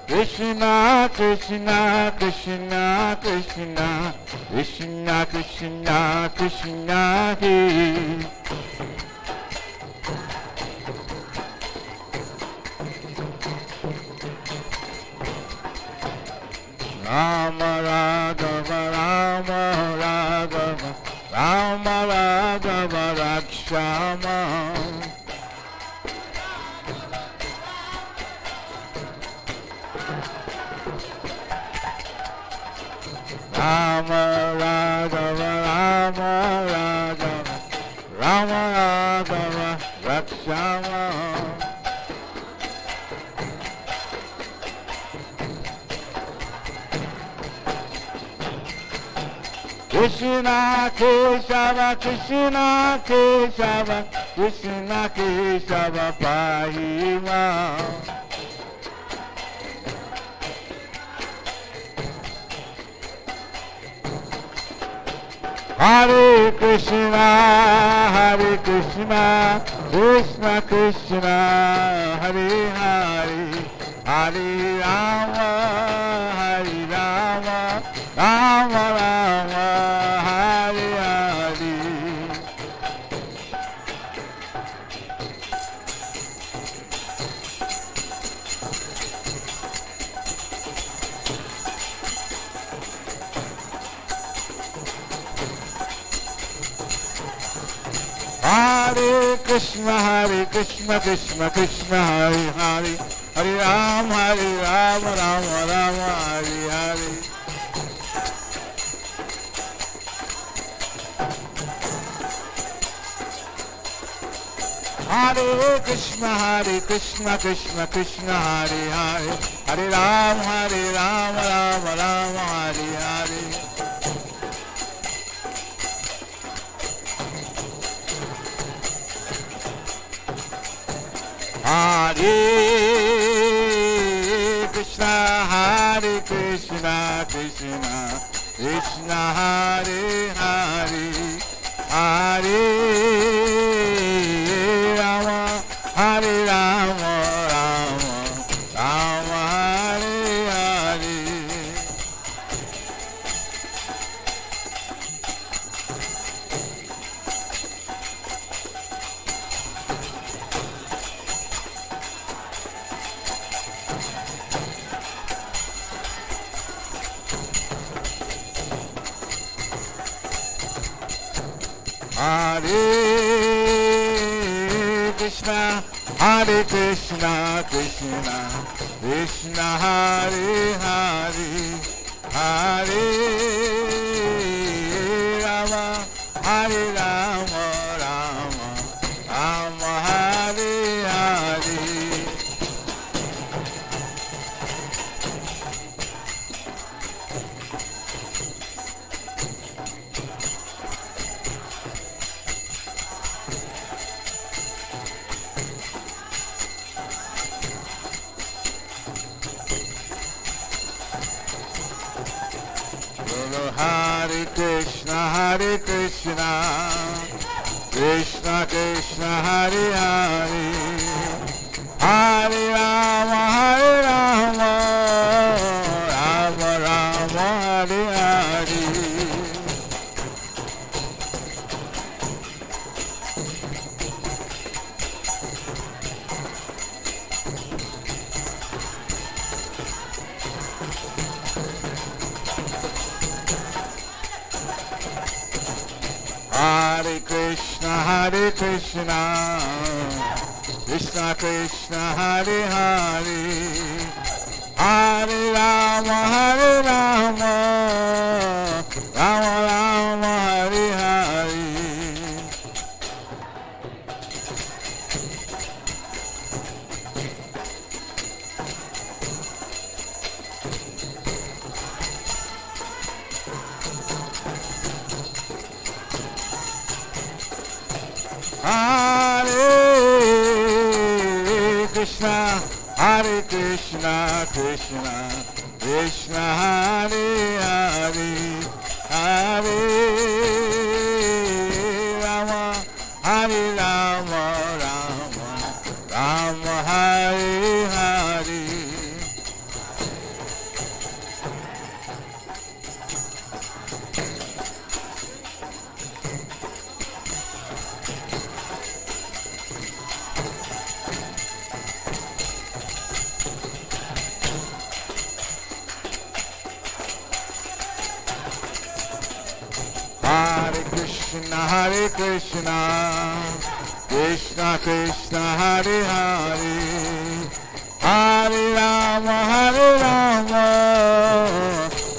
Krishna, Krishna, Krishna, Krishna, Krishna, Krishna, Krishna, Hare. Rama Raghava, Rama Raghava, Rama Raghava Rakshama. Rama Raghava, Rama Raghava, Rama Raghava Rakshama. Krishna Keshava, Krishna Keshava, Krishna Keshava Pahima. Hare Krishna, Krishna Krishna, Hare Hare, Hare Rama, Rama Rama, Hare Hare. Hare Krishna, Hare Krishna, Krishna Krishna, Hare Hare, Hare Ram, Ram Rama, Hare Hare. Hare Krishna, Krishna Krishna, Hare Hare, Hare Ram, Ram Rama, Hare Hare. Hare Krishna, Krishna Krishna, Krishna Hare Hare, Hare Rama, Hare Rama, Rama Rama, Hare Hare. Hare Krishna, Krishna Krishna, Krishna Hare Hare, Hare Rama, Hare Rama, Rama Rama, Hare Hare. Hare Krishna, Krishna Krishna, Hare Hare, Hare Rama, Rama Rama, Hare Hare. Hare Krishna, Krishna Krishna, Hare Hare, Hare Rama, Rama Rama, Hare Hare. Hare Krishna, Krishna Krishna, Krishna Hare Hare, Hare Rama, Rama Rama, Hare Hare. Hare Krishna, Krishna Krishna, Hare Hare, Hare Rama,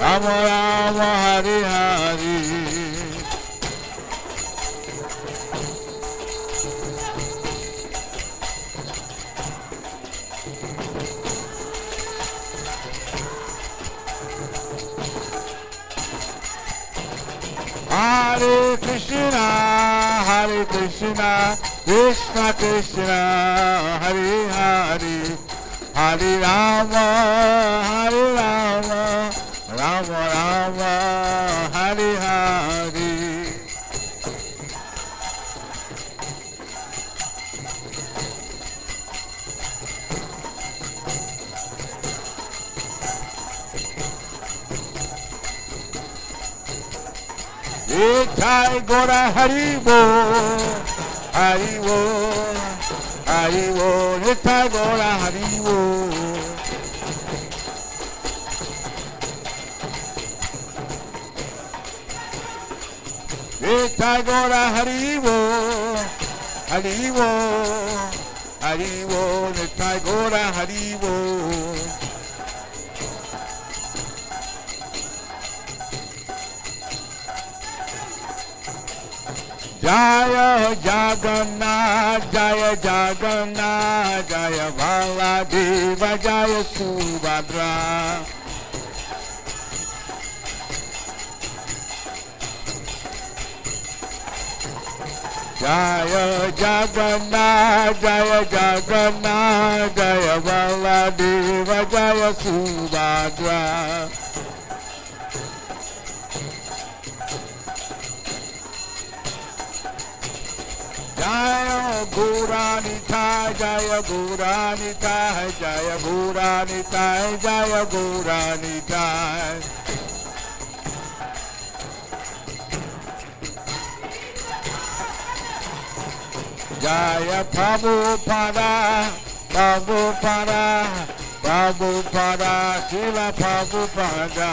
Rama Rama, Hare Hare. Hare Krishna, Krishna Krishna, Hare Hare, Hare Rama, Rama Rama, Hare Hare. Jai Gora Haribo, Haribo, Haribo, Jai Gora Haribo. Jai Gora Haribo, Haribo, Haribo, Nitai Gora Haribo. Jaya Jagannath, Jaya Jagannath, Jaya Baladeva, Jaya Subhadra. Jaya Jagannath, Jaya Jagannath, Jaya Baladeva, Jaya Subhadra. Jaya Guranita, Jaya Guranita, Jaya Guranita, Jaya Guranita. Jaya Prabhupada, Prabhupada, Prabhupada, Srila Prabhupada.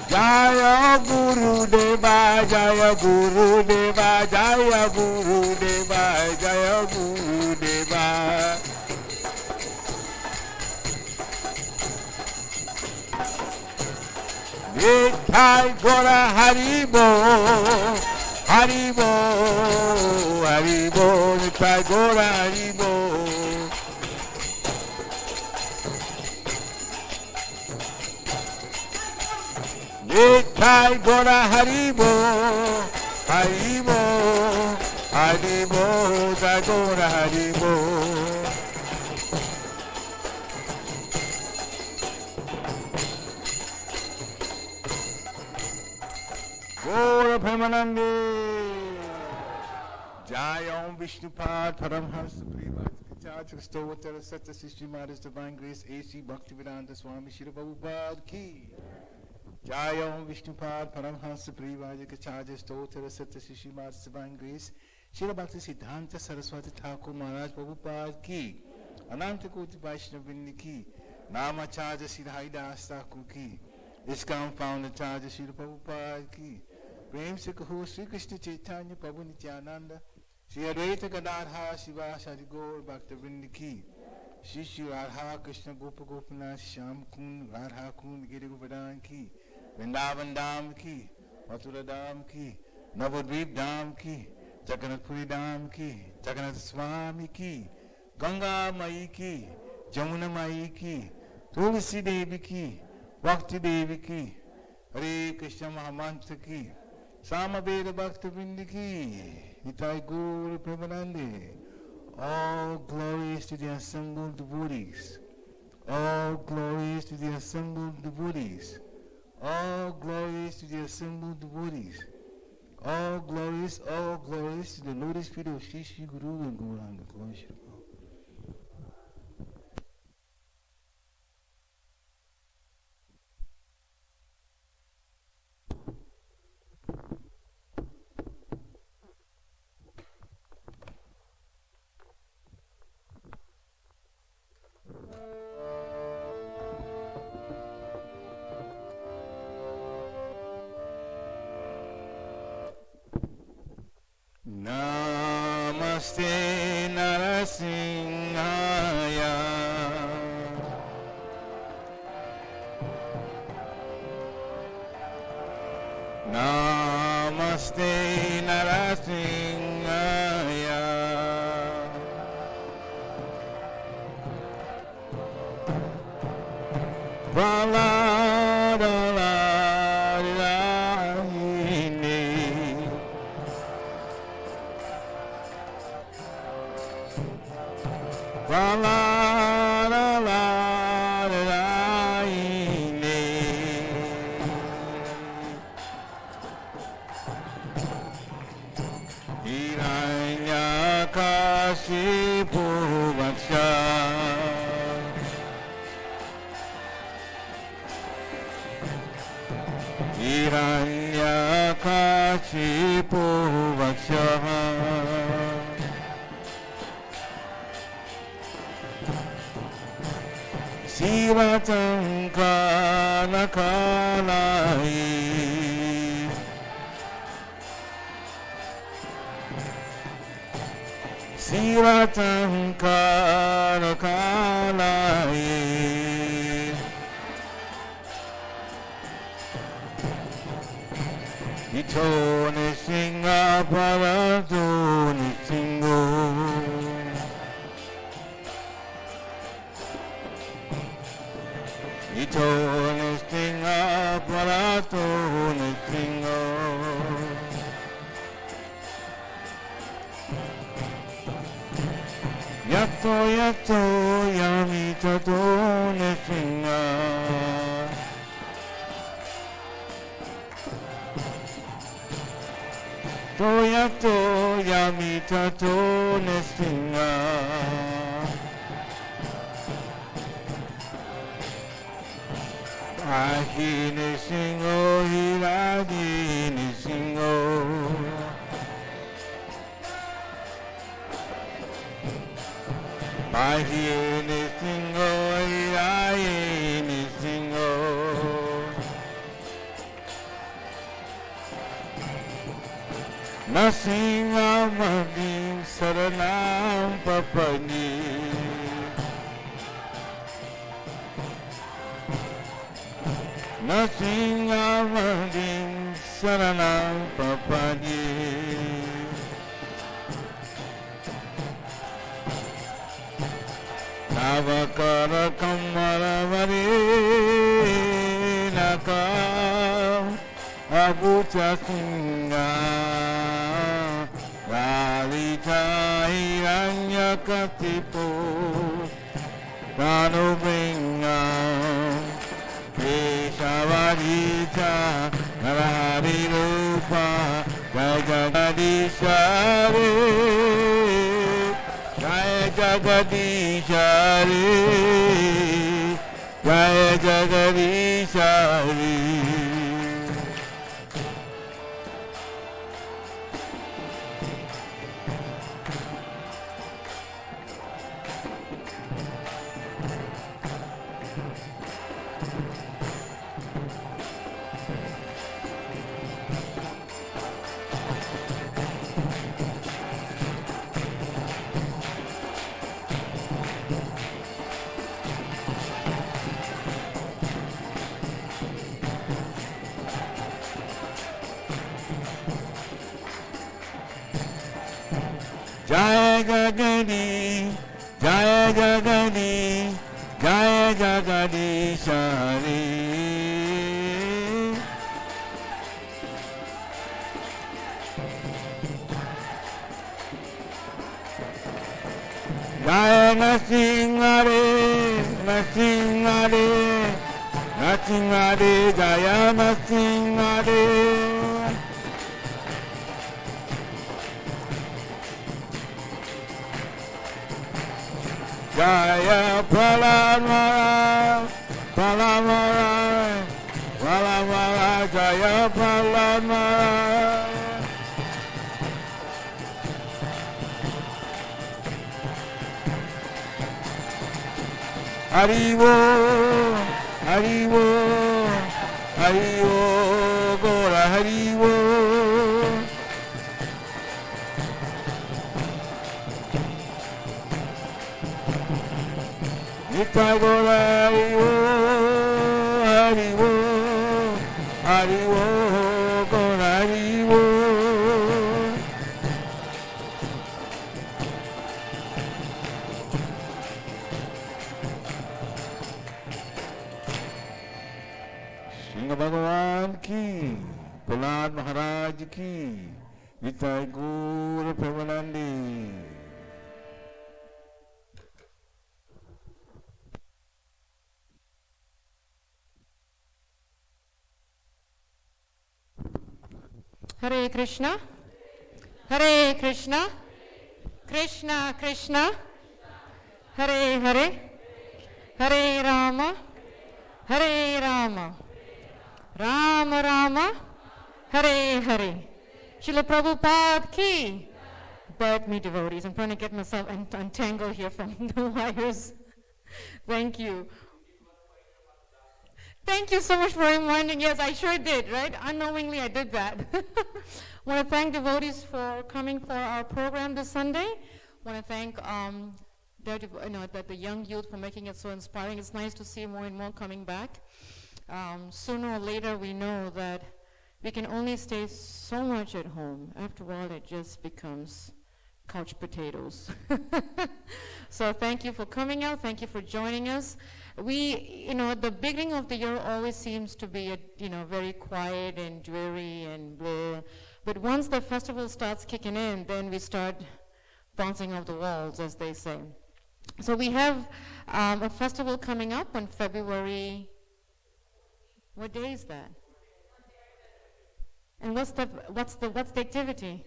Jaya Guru Deva, Jaya Guru Deva, Jaya Guru Deva, Jaya Guru Deva. Nitai Gora Haribo, Haribo, Haribo, Nitai Gora Haribo. Nitai Gora Haribo, Haribo, Haribo, Nitai Gora Haribo. Gora Premanande. Jai Om Vishnupad Paramhansa Privātikatācha Stovatara Satya Sri Mata's Divine Grace A.C. Bhaktivedanta Swami Shri Prabhupada Ki. Jai Om Vishnupad Paramhansa Privātikatācha Stovatara Satya Sri Mata's Divine Grace Shri Bhakti Siddhanta Saraswati Thakur Maharaj Prabhupada Ki. Ananta Koti Vaishnavini Ki. Namacharya Sri Haridas Thakur Ki. ISKCON founder Charja Sri Prabhupada Ki. Prem se kaho Sri Krishna Chaitanya Prabhu Nityananda Sri Advaita Gadadhar Shivasari Gaur Bhaktavrinda Ki. Shri Shri Radha Krishna Gopa Gopinath Shyam Kund Radha Kund Giri Govardhan Ki. Vrindavan Dham Ki. Mathura Dham Ki. Navadvip Dham Ki. Jagannath Puri Dham Ki. Jagannath Swami Ki. Ganga Mai Ki. Jamuna Mai Ki. Tulsi Devi Ki. Bhakti Devi Ki. Hare Krishna Mahamantra Ki. Samaveda Bhakti Vrinda Ki. Nitai Gaur Premanande. All glories to the assembled devotees. All glories to the assembled devotees. All glories to the assembled devotees. All glories to the lotus feet of Shri Shri Guru and Gauranga. Glory Shri Prabhupada. Namaste Narasimhaya. Namaste Narasimhaya. Sivatankanakalaye Sivatankanakalaye Ito nisinga parado nisingo Ito nisinga parado nisingo Yato yato yamita to nisinga Toya toya mita to nestinga Ahi nesingo hiragi nesingo Ahi nesingo hiragi nesingo Nasinga maging saranang papani Nasinga maging saranang papani Navakara kamaravari nakam Abucha singa Lalita hiranya katipo Tanubinga Keshavarita Narahari rupa Jagadishare Jaya Jagadishare Jaya Jagadishare Jaya Jagadi, Jaya Jagadi, Jaya Jagadishari. Jaya Nasingare, Nasingare, Nasingare, Jaya Nasingare. Jaya Pralamara, Pralamara, Pralamara, Jaya Pralamara. Haribo, Haribo, Haribo, Gora Haribo. Nitya Gora Haribo, Haribo, Haribo, Gora Haribo. Singha Bhagavan ki, Prahlad Maharaj ki, Nitai Gaur Premanandi. Hare Krishna, Hare Krishna, Krishna Krishna, Hare Hare, Hare Rama, Hare Rama, Rama Rama, Hare Hare. Srila Prabhupada ki. Birth me devotees. I'm trying to get myself untangled here from the wires. Thank you. Thank you so much for reminding. Yes, I sure did, right? Unknowingly, I did that. Want to thank devotees for coming for our program this Sunday. Want to thank the young youth for making it so inspiring. It's nice to see more and more coming back. Sooner or later, we know that we can only stay so much at home. After all, it just becomes couch potatoes. So thank you for coming out. Thank you for joining us. The beginning of the year always seems to be, very quiet and dreary and blah. But once the festival starts kicking in, then we start bouncing off the walls, as they say. So we have a festival coming up on February. What day is that? And what's the activity?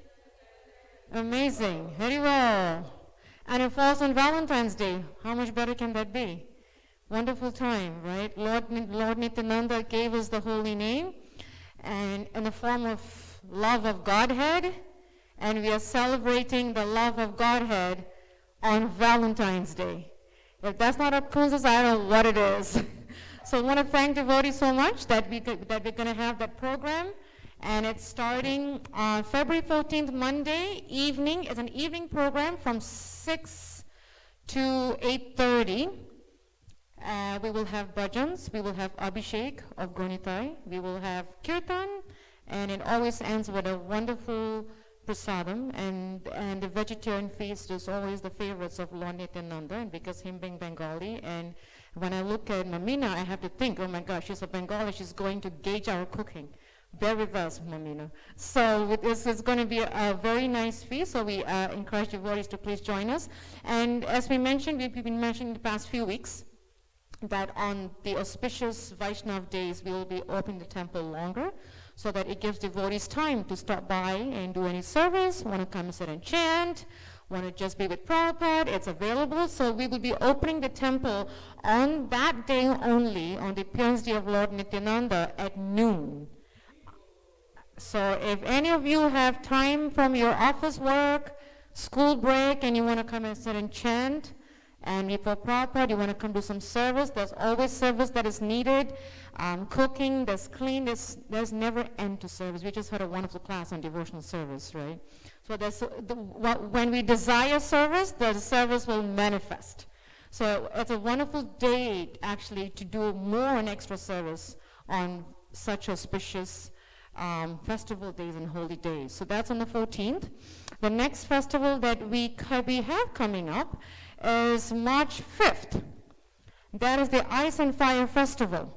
Amazing. Very well. And it falls on Valentine's Day. How much better can that be? Wonderful time, right? Lord Nityananda gave us the holy name and in the form of love of Godhead, and we are celebrating the love of Godhead on Valentine's Day. If that's not a coincidence, I don't know what it is. So I want to thank devotees so much that we're going to have that program. And it's starting on February 14th, Monday evening. It's an evening program from 6 to 8:30. We will have bhajans. We will have abhishek of Gonitai. We will have kirtan. And it always ends with a wonderful prasadam. And the vegetarian feast is always the favorites of Lord Nityananda, and because him being Bengali. And when I look at Mamina, I have to think, oh my gosh, she's a Bengali. She's going to gauge our cooking. Bear with us, Mamina. So this is going to be a very nice feast, so we encourage devotees to please join us. And as we mentioned, we've been mentioning the past few weeks that on the auspicious Vaishnav days, we will be opening the temple longer, so that it gives devotees time to stop by and do any service, want to come and sit and chant, want to just be with Prabhupada, it's available. So we will be opening the temple on that day only, on the appearance day of Lord Nityananda at noon. So if any of you have time from your office work, school break, and you want to come and sit and chant, and before Prabhupada, you want to come do some service, there's always service that is needed. Cooking, there's clean, there's never end to service. We just had a wonderful class on devotional service, right? So when we desire service, the service will manifest. So it's a wonderful day, actually, to do more and extra service on such auspicious festival days and holy days. So that's on the 14th. The next festival that we have coming up is March 5th. That is the Ice and Fire Festival,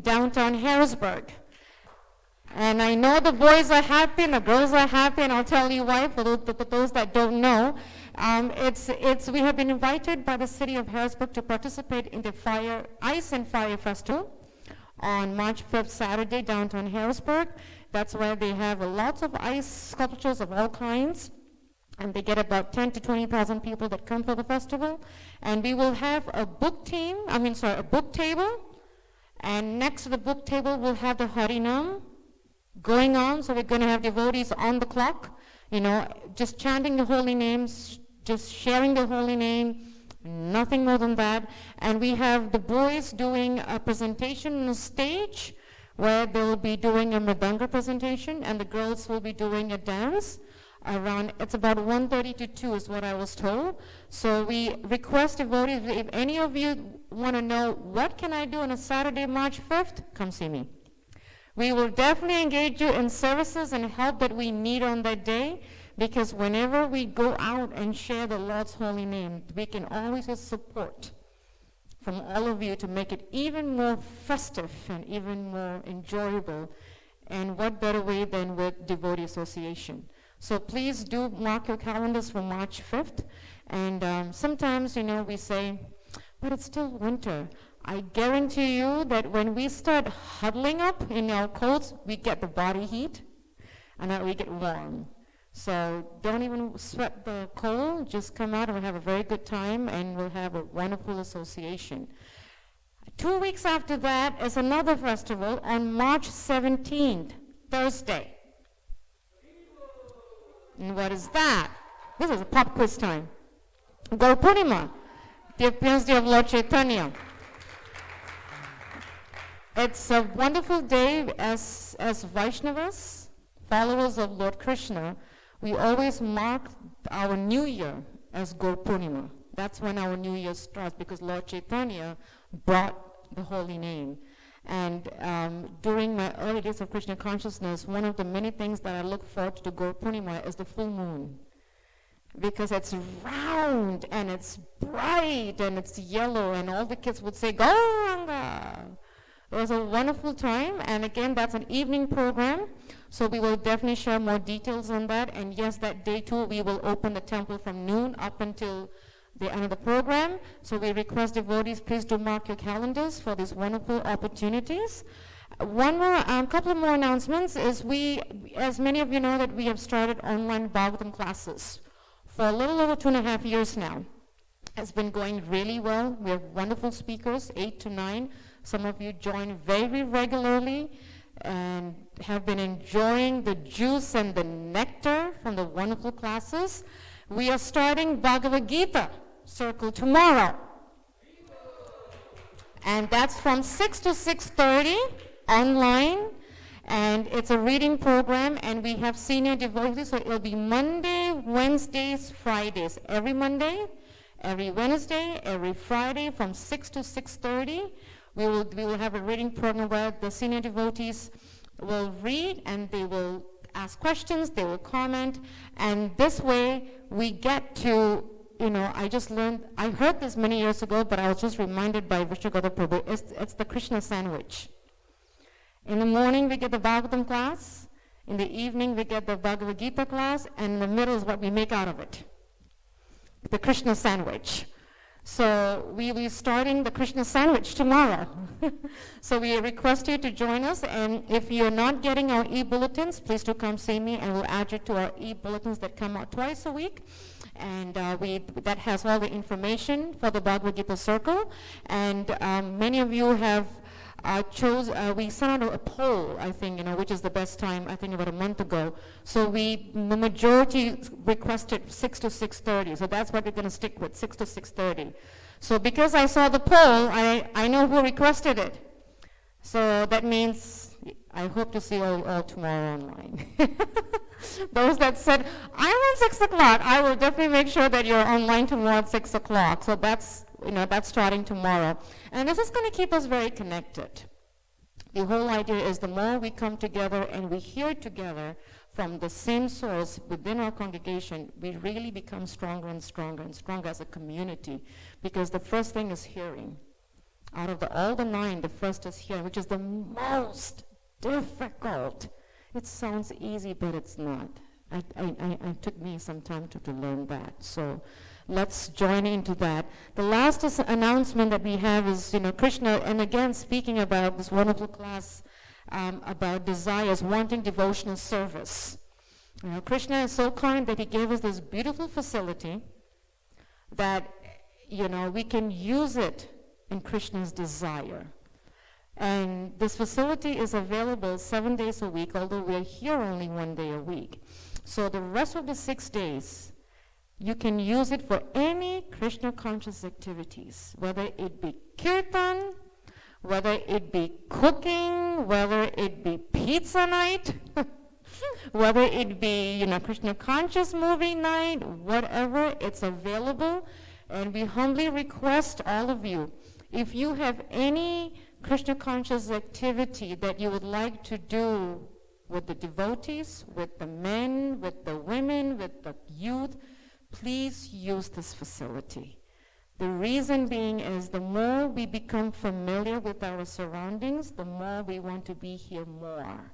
downtown Harrisburg. And I know the boys are happy and the girls are happy, and I'll tell you why for those that don't know. We have been invited by the city of Harrisburg to participate in the Ice and Fire Festival on March 5th, Saturday, downtown Harrisburg. That's where they have lots of ice sculptures of all kinds, and they get about 10 to 20,000 people that come for the festival. And we will have a book table, and next to the book table we'll have the Harinam going on. So we're going to have devotees on the clock, just chanting the holy names, just sharing the holy name, nothing more than that. And we have the boys doing a presentation on the stage where they'll be doing a mridanga presentation, and the girls will be doing a dance. It's about 1:30 to 2 is what I was told. So we request devotees, if any of you want to know what can I do on a Saturday, March 5th, come see me. We will definitely engage you in services and help that we need on that day, because whenever we go out and share the Lord's holy name, we can always get support from all of you to make it even more festive and even more enjoyable. And what better way than with devotee association. So please do mark your calendars for March 5th. And sometimes, we say, but it's still winter. I guarantee you that when we start huddling up in our coats, we get the body heat, and then we get warm. So don't even sweat the cold, just come out and we'll have a very good time, and we'll have a wonderful association. 2 weeks after that is another festival on March 17th, Thursday. And what is that? This is a pop quiz time. Gaur Purnima, the appearance day of Lord Chaitanya. It's a wonderful day as Vaishnavas, followers of Lord Krishna. We always mark our new year as Gaur Purnima. That's when our new year starts, because Lord Chaitanya brought the holy name. And during my early days of Krishna consciousness, one of the many things that I look forward to Gaur Purnima is the full moon. Because it's round and it's bright and it's yellow, and all the kids would say, Gauranga. It was a wonderful time, and again, that's an evening program, so we will definitely share more details on that. And yes, that day too, we will open the temple from noon up until the end of the program. So we request devotees, please do mark your calendars for these wonderful opportunities. One more, couple of more announcements is as many of you know, that we have started online Bhagavatam classes for a little over 2.5 years now. It's been going really well. We have wonderful speakers, 8 to 9. Some of you join very regularly and have been enjoying the juice and the nectar from the wonderful classes. We are starting Bhagavad Gita circle tomorrow. And that's from 6 to 6:30 online. And it's a reading program, and we have senior devotees, so it'll be Monday, Wednesdays, Fridays. Every Monday, every Wednesday, every Friday from 6 to 6:30. We will have a reading program where the senior devotees will read, and they will ask questions, they will comment, and this way we get to, I heard this many years ago, but I was just reminded by Vishnugoda Prabhu, it's the Krishna sandwich. In the morning we get the Bhagavatam class, in the evening we get the Bhagavad Gita class, and in the middle is what we make out of it. The Krishna sandwich. So we will be starting the Krishna sandwich tomorrow. So we request you to join us, and if you're not getting our e-bulletins, please do come see me, and we'll add you to our e-bulletins that come out twice a week. And that has all the information for the Bhagavad Gita circle. And many of you have we sent out a poll, I think, which is the best time, I think about a month ago. So the majority requested 6 to 6:30. So that's what we're going to stick with, 6 to 6:30. So because I saw the poll, I know who requested it. So that means I hope to see you all tomorrow online. Those that said, I'm on 6 o'clock, I will definitely make sure that you're online tomorrow at 6 o'clock. So that's starting tomorrow. And this is going to keep us very connected. The whole idea is the more we come together and we hear together from the same source within our congregation, we really become stronger and stronger and stronger as a community. Because the first thing is hearing. Out of all the 9, the first is hearing, which is the most difficult. It sounds easy, but it's not. It took me some time to learn that. So let's join into that. The last announcement that we have is, Krishna, and again, speaking about this wonderful class about desires, wanting devotional service. Krishna is so kind that he gave us this beautiful facility that, we can use it in Krishna's desire. And this facility is available 7 days a week, although we're here only 1 day a week. So the rest of the 6 days, you can use it for any Krishna conscious activities, whether it be kirtan, whether it be cooking, whether it be pizza night, whether it be, Krishna conscious movie night, whatever, it's available. And we humbly request all of you, if you have any Krishna conscious activity that you would like to do with the devotees, with the men, with the women, with the youth, please use this facility. The reason being is the more we become familiar with our surroundings, the more we want to be here more.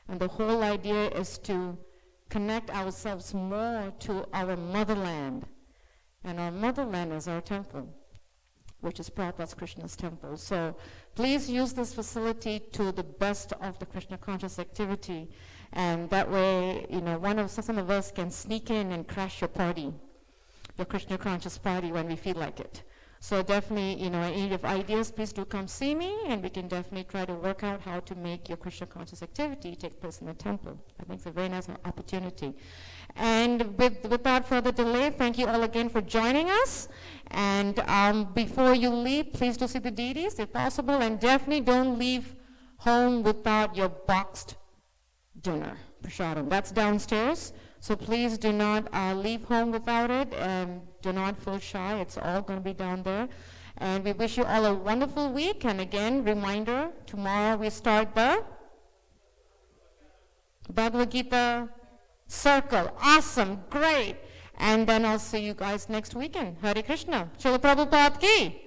And the whole idea is to connect ourselves more to our motherland. And our motherland is our temple, which is Prabhupada's Krishna's temple. So please use this facility to the best of the Krishna conscious activity. And that way, some of us can sneak in and crash your party, your Krishna conscious party when we feel like it. So definitely, any of ideas, please do come see me, and we can definitely try to work out how to make your Krishna conscious activity take place in the temple. I think it's a very nice opportunity. And without further delay, thank you all again for joining us. And before you leave, please do see the deities if possible, and definitely don't leave home without your boxed dinner, prasadam. That's downstairs. So please do not leave home without it, and do not feel shy. It's all going to be down there. And we wish you all a wonderful week. And again, reminder, tomorrow we start the Bhagavad Gita circle. Awesome, great. And then I'll see you guys next weekend. Hare Krishna. Srila Prabhupada ki.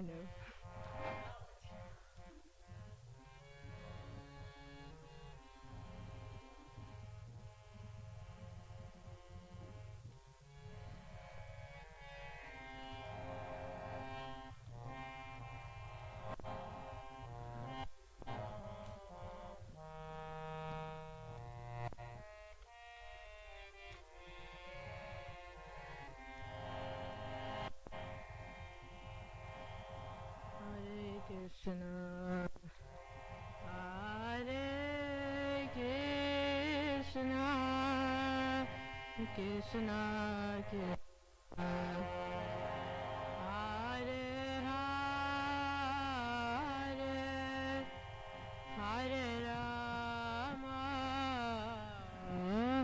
kind of. Hare Krishna, Hare Krishna, Krishna Krishna, Hare Hare, Hare Rama,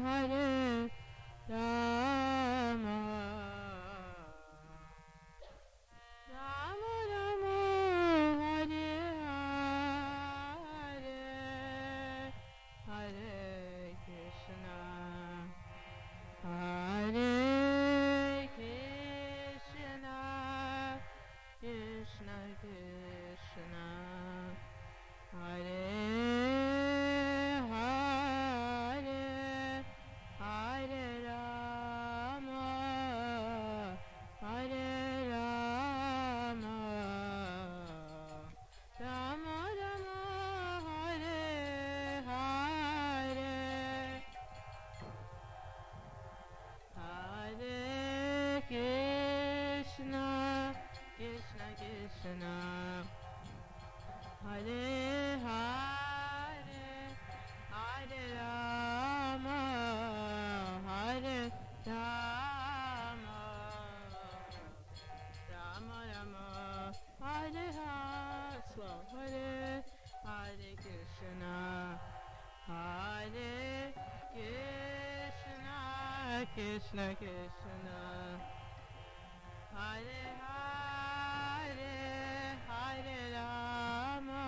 Hare Rama, Rama Rama, Hare Hare, Hare Krishna, Hare Krishna, Krishna Krishna, Hare Hare, Hare Rama, Hare Rama, Rama Rama, Hare Hare, Hare Krishna, Krishna Krishna, Hare Hare, Hare Rama, Hare Rama, Rama Rama, Hare Hare, slow, Hare Hare Krishna, Hare Krishna, Krishna Krishna, Hare Hare, Hare Rama,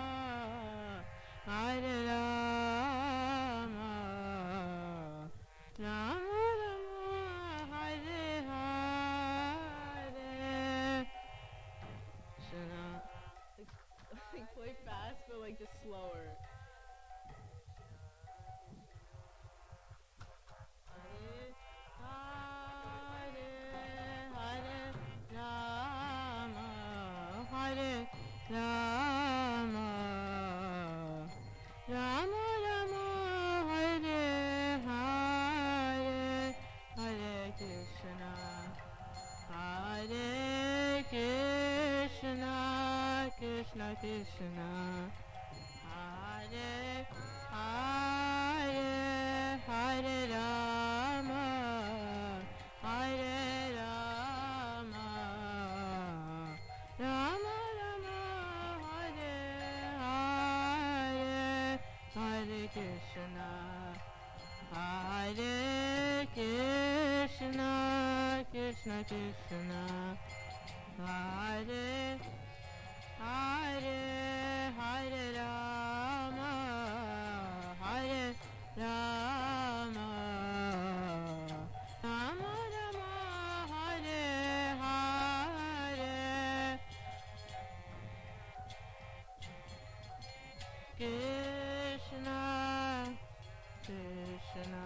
Hare Rama, Rama Rama, Hare Hare. Krishna. Like play fast, but like just slower. Hare Hare, Hare Rama, Hare Rama, Rama Rama, Hare Hare, Hare Krishna, Hare Krishna, Krishna Krishna, Hare Hare, Hare Rama, Hare Rama, Rama Rama, Hare Hare, Hare Krishna, Hare Krishna, Krishna Krishna, Hare Hare, Hare Rama, Hare Rama, Rama Rama, Hare Hare, Krishna Krishna.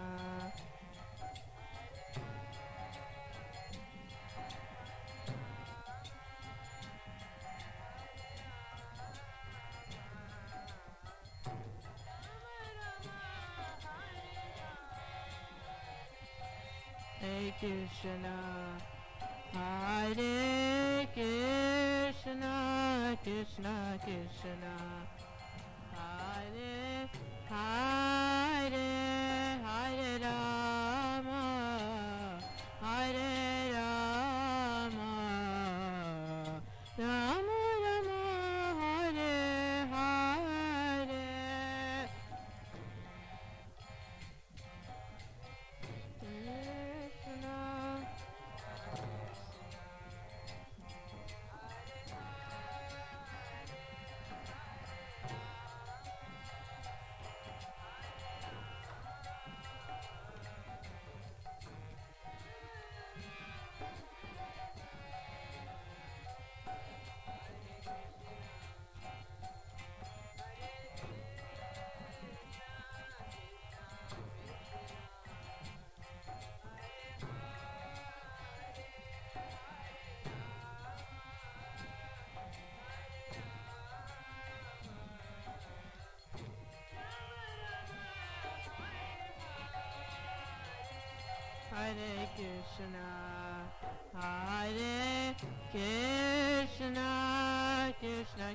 Hare Krishna, Hare Krishna, Krishna Krishna, Hare Hare, Hare Rama, Hare Rama, Rama Rama, Hare Hare, Krishna.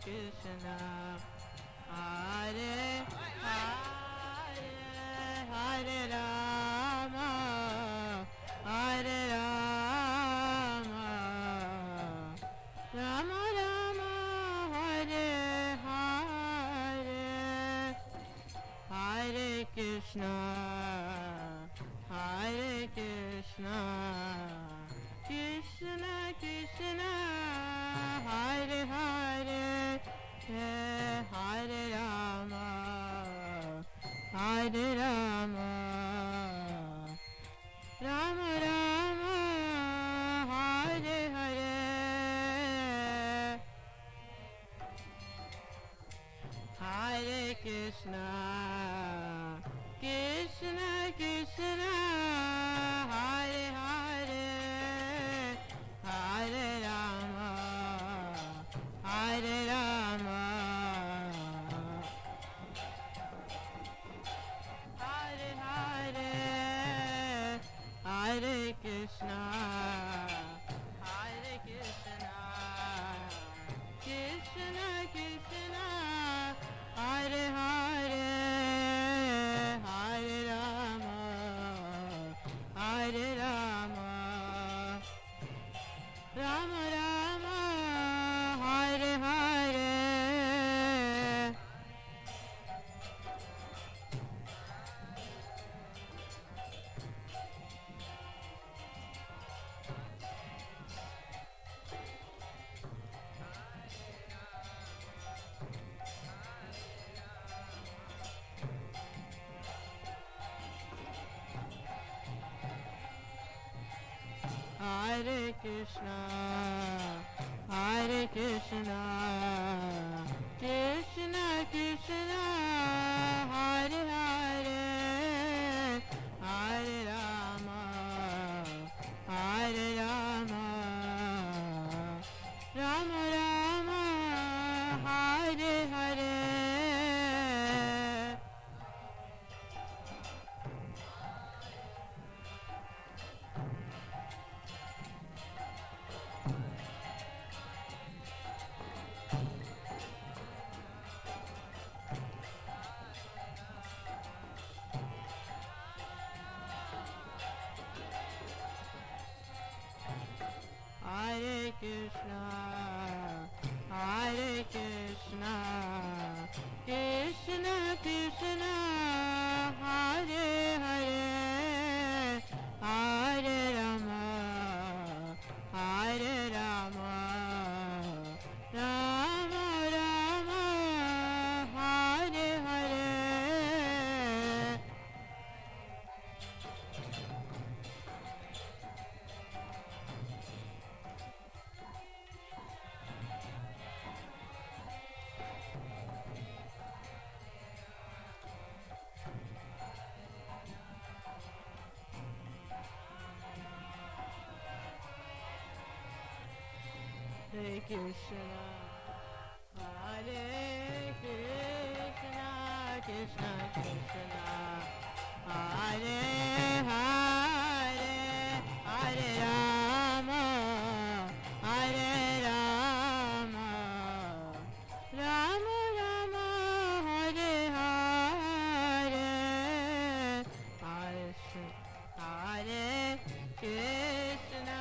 Krishna, Hare Hare, Hare Rama, Hare Rama, Rama Rama, Hare Hare, Hare Krishna, Hare Krishna, Krishna Krishna, Hare Hare, Hare Rama, Hare Rama, Rama Rama, Hare Hare, Hare Krishna, Krishna Krishna, Hare Hare, Hare Rama, Hare Rama, Hare Hare, Hare Krishna, Hare Krishna, Krishna Krishna, Hare Hare, Hare Rama, Hare Rama, Rama Rama, Hare Hare, Hare Krishna, Hare Krishna, Krishna Krishna, Hare Hare, Hare Rama, Hare Rama, Rama Rama, Hare Hare, Hare Krishna, Hare Krishna, Krishna Krishna, Hare Hare, Hare Rama, Hare Rama, Rama Rama, Hare Hare, Hare Krishna, Hare Krishna, Krishna Krishna, Hare Hare, Hare Rama, Hare Rama, Rama Rama, Hare Hare, Hare Krishna,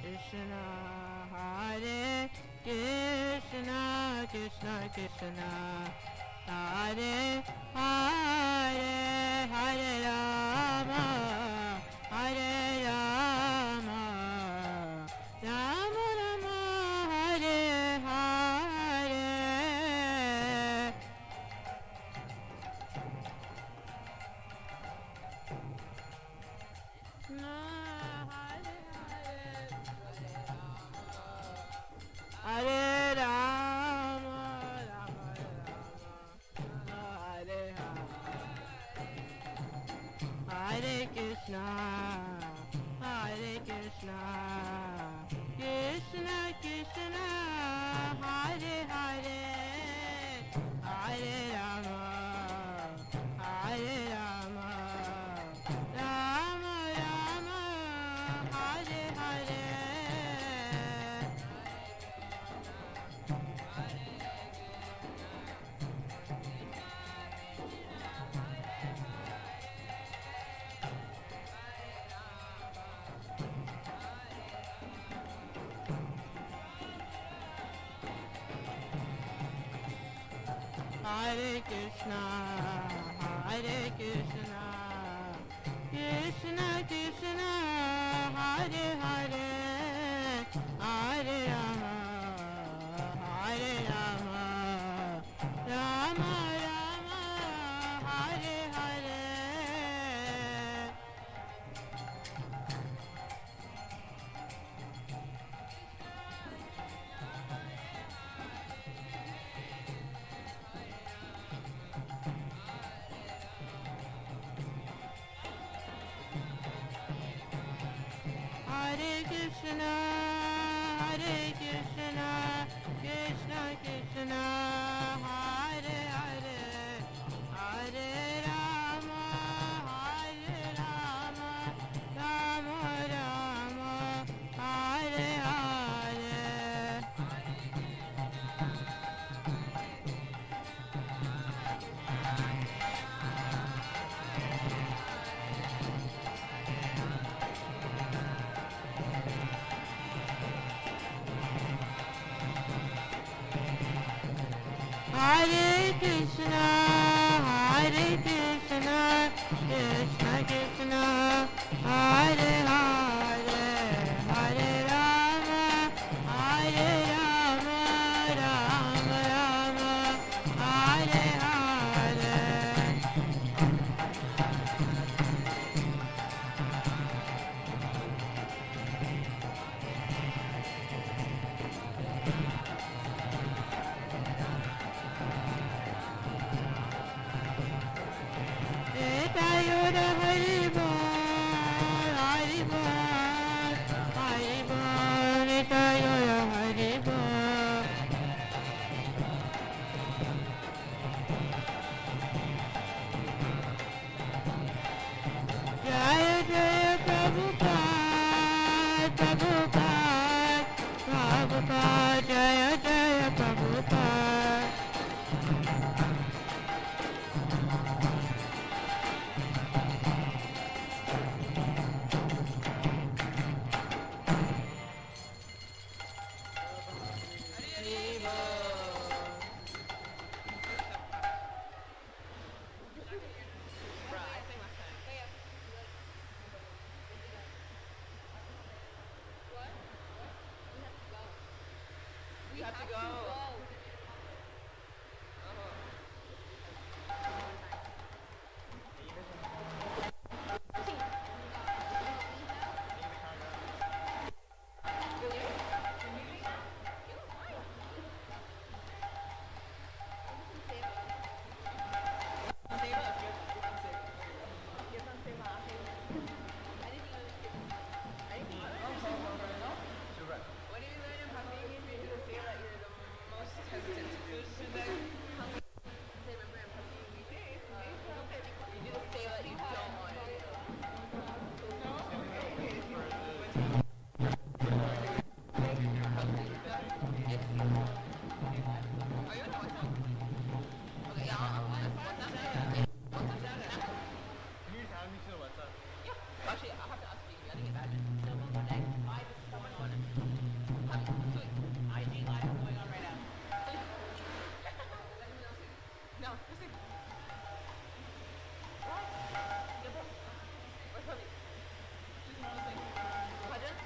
Krishna, Hare Krishna, Krishna Krishna, Hare Hare, Hare Rama, Hare Rama, Rama Rama, Hare Hare, Krishna, Hare Hare, Hare Rama, Rama Rama, Hare Hare, Hare Krishna, Hare Krishna, Krishna Krishna, Hare Krishna, Hare Krishna, Krishna Krishna, Hare Hare, Hare Rama, Hare Rama, Rama Rama, Hare Hare. Hare Krishna, Hare Krishna, Krishna Krishna, Hare Hare, Hare Rama, Hare Rama, Rama Rama, Hare Hare. Hare Krishna, Hare Krishna, Krishna Krishna, Hare Hare, Hare Rama, Hare Rama, Rama Rama, Hare Hare. Yoda Hari Bol, Hari Bol, Hari Bol, Yoda Hari Bol. Jaya Jaya Prabhupada, Prabhupada, Prabhupada, Jaya Jaya Prabhupada. We have to go. What do you learn in Propagating? You do say that you're the most hesitant to do. Say remember in Propagating, you do say that you don't want to do. Are you on WhatsApp? Okay, yeah, I'll WhatsApp. Can you tag me to the WhatsApp? Yeah. Actually, I'll have to ask you. I think it's admin. Someone connect. I just someone on it. Sweet. IG live going on right now. No, listen. What? Where's Bobby? She's not listening. Bhajan?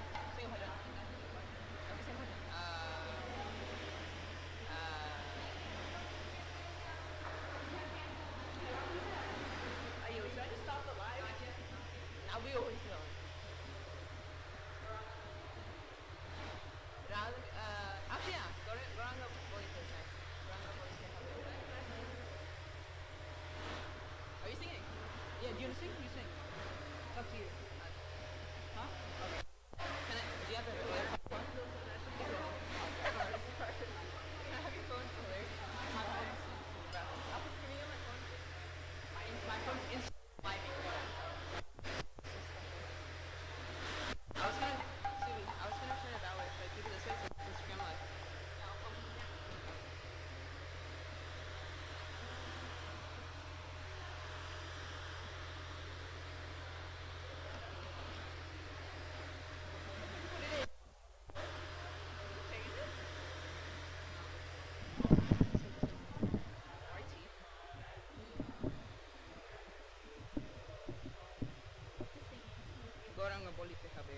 me bolite habe.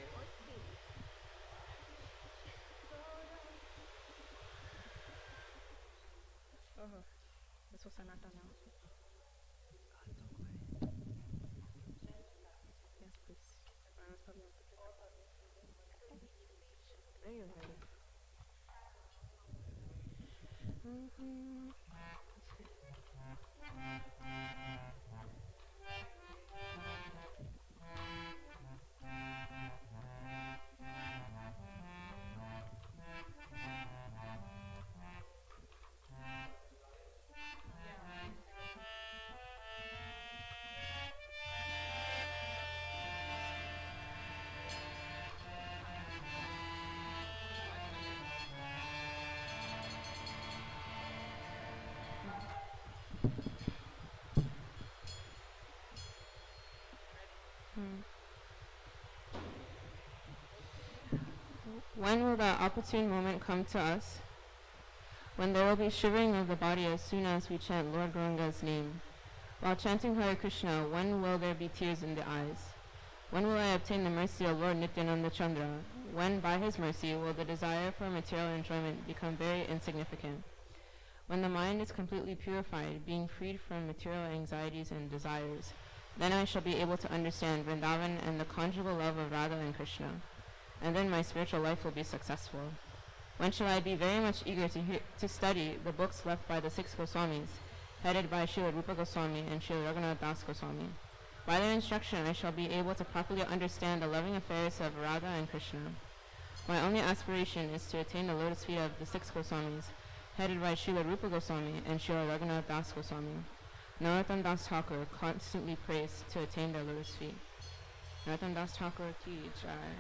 Oh, eso se nata now. Yes, please. There you have it. When will that opportune moment come to us? When there will be shivering of the body as soon as we chant Lord Gauranga's name. While chanting Hare Krishna, when will there be tears in the eyes? When will I obtain the mercy of Lord Nityananda Chandra? When, by his mercy, will the desire for material enjoyment become very insignificant? When the mind is completely purified, being freed from material anxieties and desires, then I shall be able to understand Vrindavan and the conjugal love of Radha and Krishna. And then my spiritual life will be successful. When shall I be very much eager to study the books left by the 6 Goswamis, headed by Srila Rupa Goswami and Srila Raghunath Das Goswami? By their instruction, I shall be able to properly understand the loving affairs of Radha and Krishna. My only aspiration is to attain the lotus feet of the 6 Goswamis, headed by Srila Rupa Goswami and Srila Raghunath Das Goswami. Narottam Das Thakur constantly prays to attain their lotus feet. Narottam Das Thakur ki jai.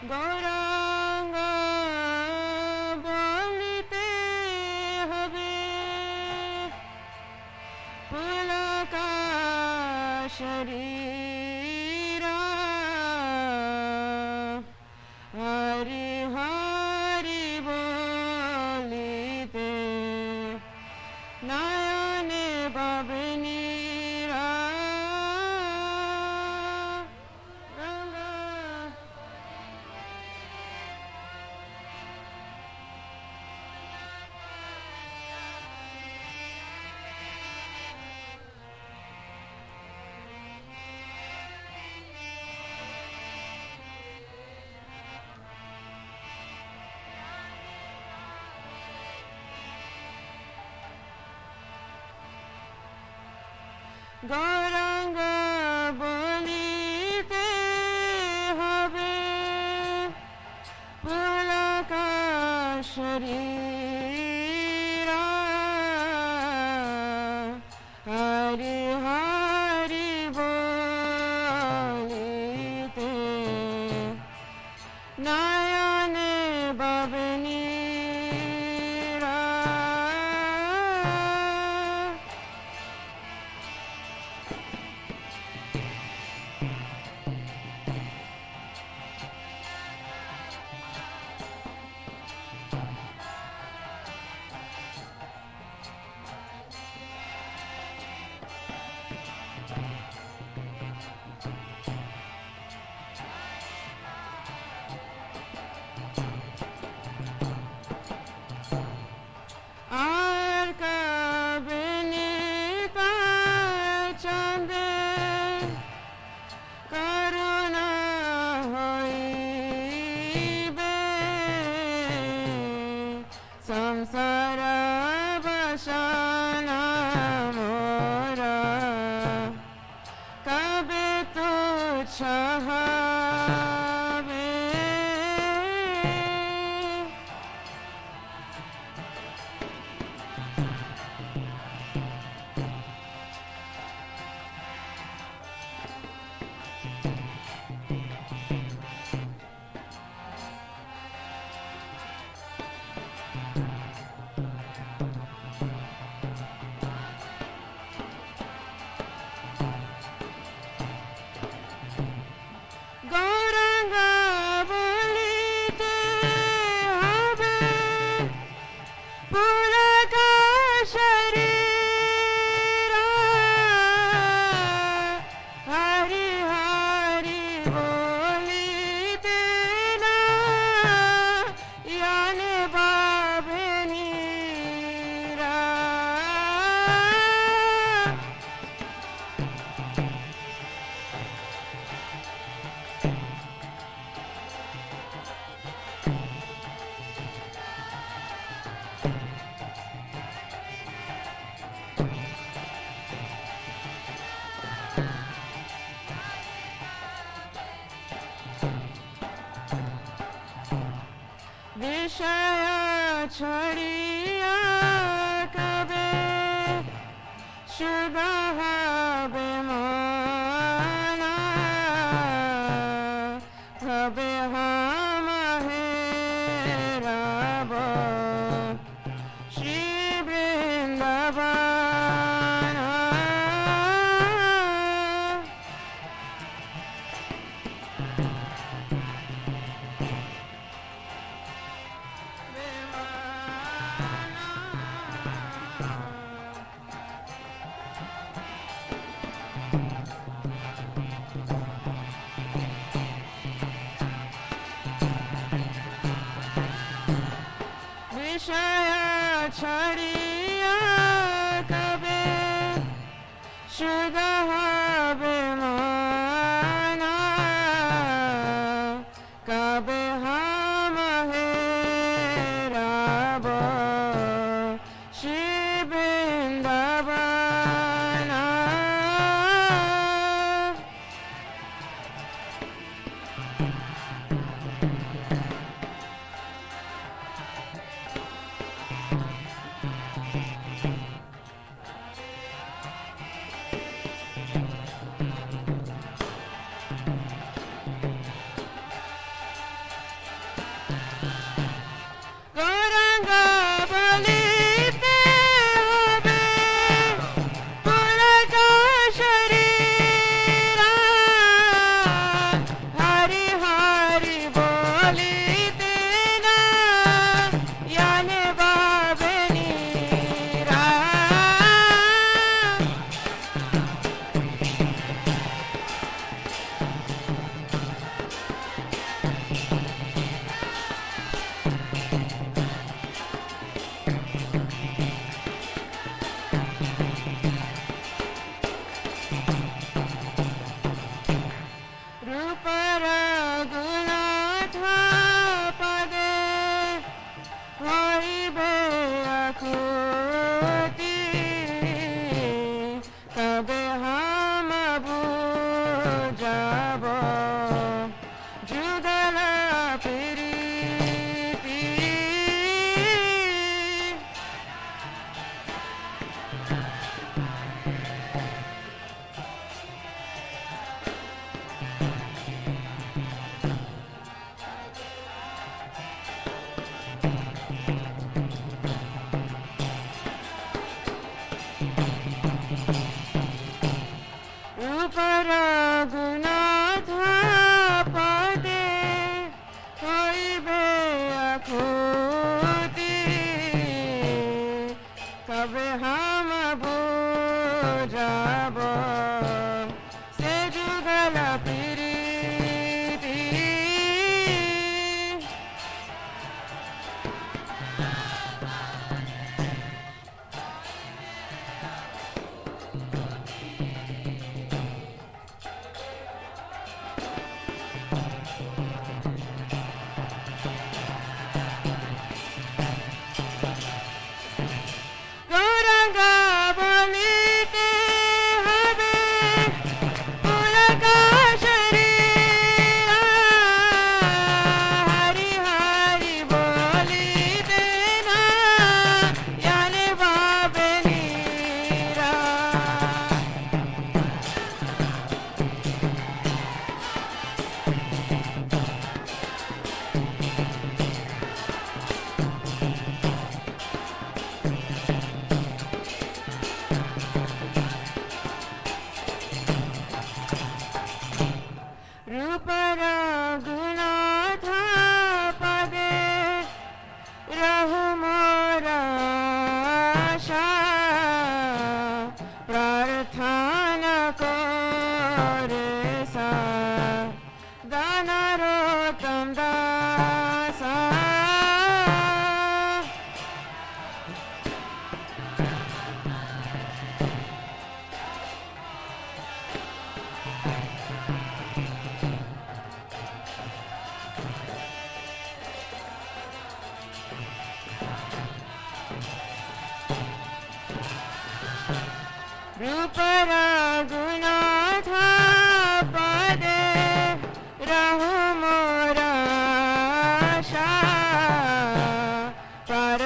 Gauranga bolite habe pulaka sharira hari hari bolite nayane babnira Gauranga bolite habe pulaka sharira hari hari bolite nayane babnira. ছড়িয়া কবে শুদ্ধ হবে মন হবে হাম হেরাব শ্রী বৃন্দাবন বিষয় ছড়িয়া কবে শুদ্ধ হবে মন কবে হাম হেরাব শ্রী বৃন্দাবন গৌরাঙ্গ বলিতে হবে পুরকা শরীর হরি হরি বলিতে না ইয়ানে বাবে নীরা রূপ রঘুনাথ পদে হইবে আকুতি কবে হাম বুঝাব যুগল প্রীতি রূপ রঘুনাথ পদে হইবে আকুতি কবে হাম বুঝাব সে যুগল প্রীতি গৌরাঙ্গ বলিতে হবে পুরকা শরীর হরি হরি বলিতে না ইয়ানে বাবে নীরা রূপ রঘুনাথ পদে রহু মোর আশা প্রার্থনা করে সা দানারোত্তম দাসা रूप रघुनाथ पदे रहु मोर आशा पर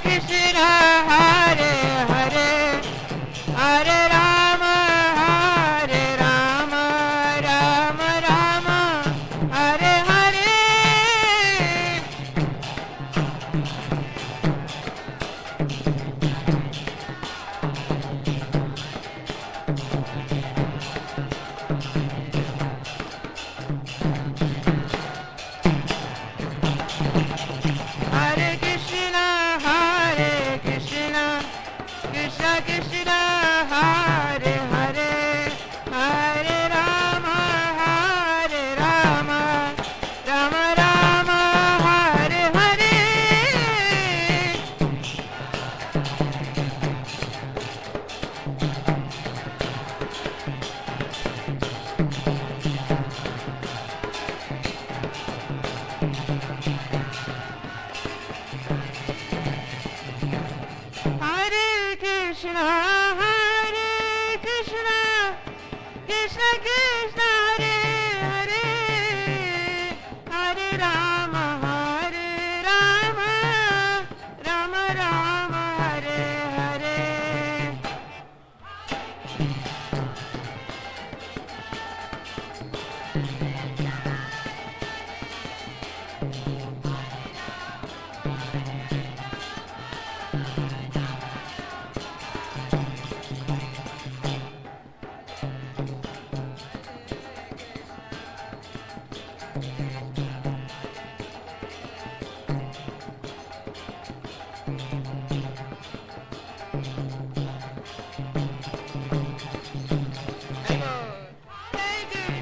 Krishna, Hare Hare, Hare Rama, Rama Rama, Hare Hare. Hare Krishna, Krishna Krishna, Hare Hare, Hare Rama, Rama Rama, Hare Hare. Hare Krishna, Krishna Krishna, Hare Hare, Hare Rama, Rama Rama, Hare Hare. Hare Krishna,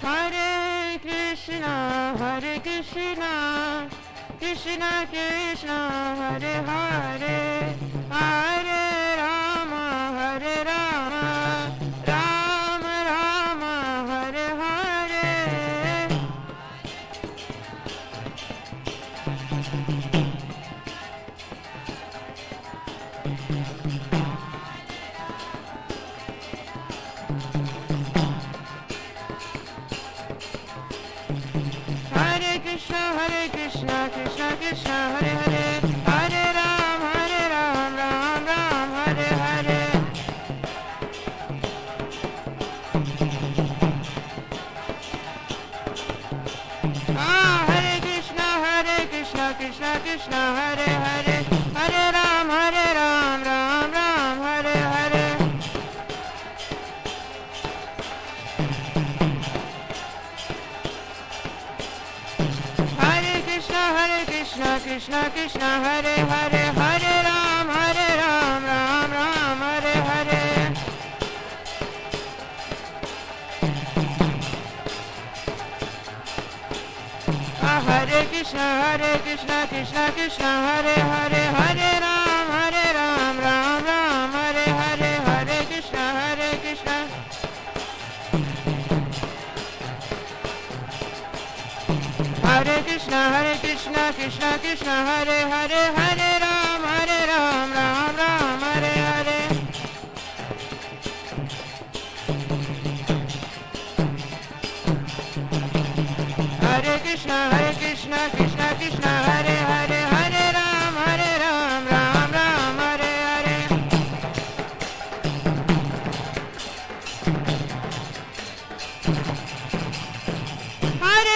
Hare Krishna, Krishna Krishna, Hare Hare, Hare Rama, Hare Rama, Rama Rama, Hare Hare. Hare Krishna, Krishna Krishna, Hare Hare, Hare Ram, Ram Ram, Hare Hare. Hare Krishna, Krishna Krishna, Hare Hare, Hare Ram, Ram Ram, Hare Hare. Hare Krishna, Krishna Krishna, Hare Hare, Hare Ram, Ram Ram, Hare Hare. Hare Krishna, Krishna Krishna, Hare Hare, Hare Ram, Ram Ram, Hare Hare, Hare Krishna, Hare Krishna. Hare Krishna, Krishna Krishna, Hare Hare, Hare Ram, Ram Ram, Hare Hare. Hare Krishna, Krishna Krishna, Hare Hare, Hare Ram, Ram Ram, Hare Hare. Hare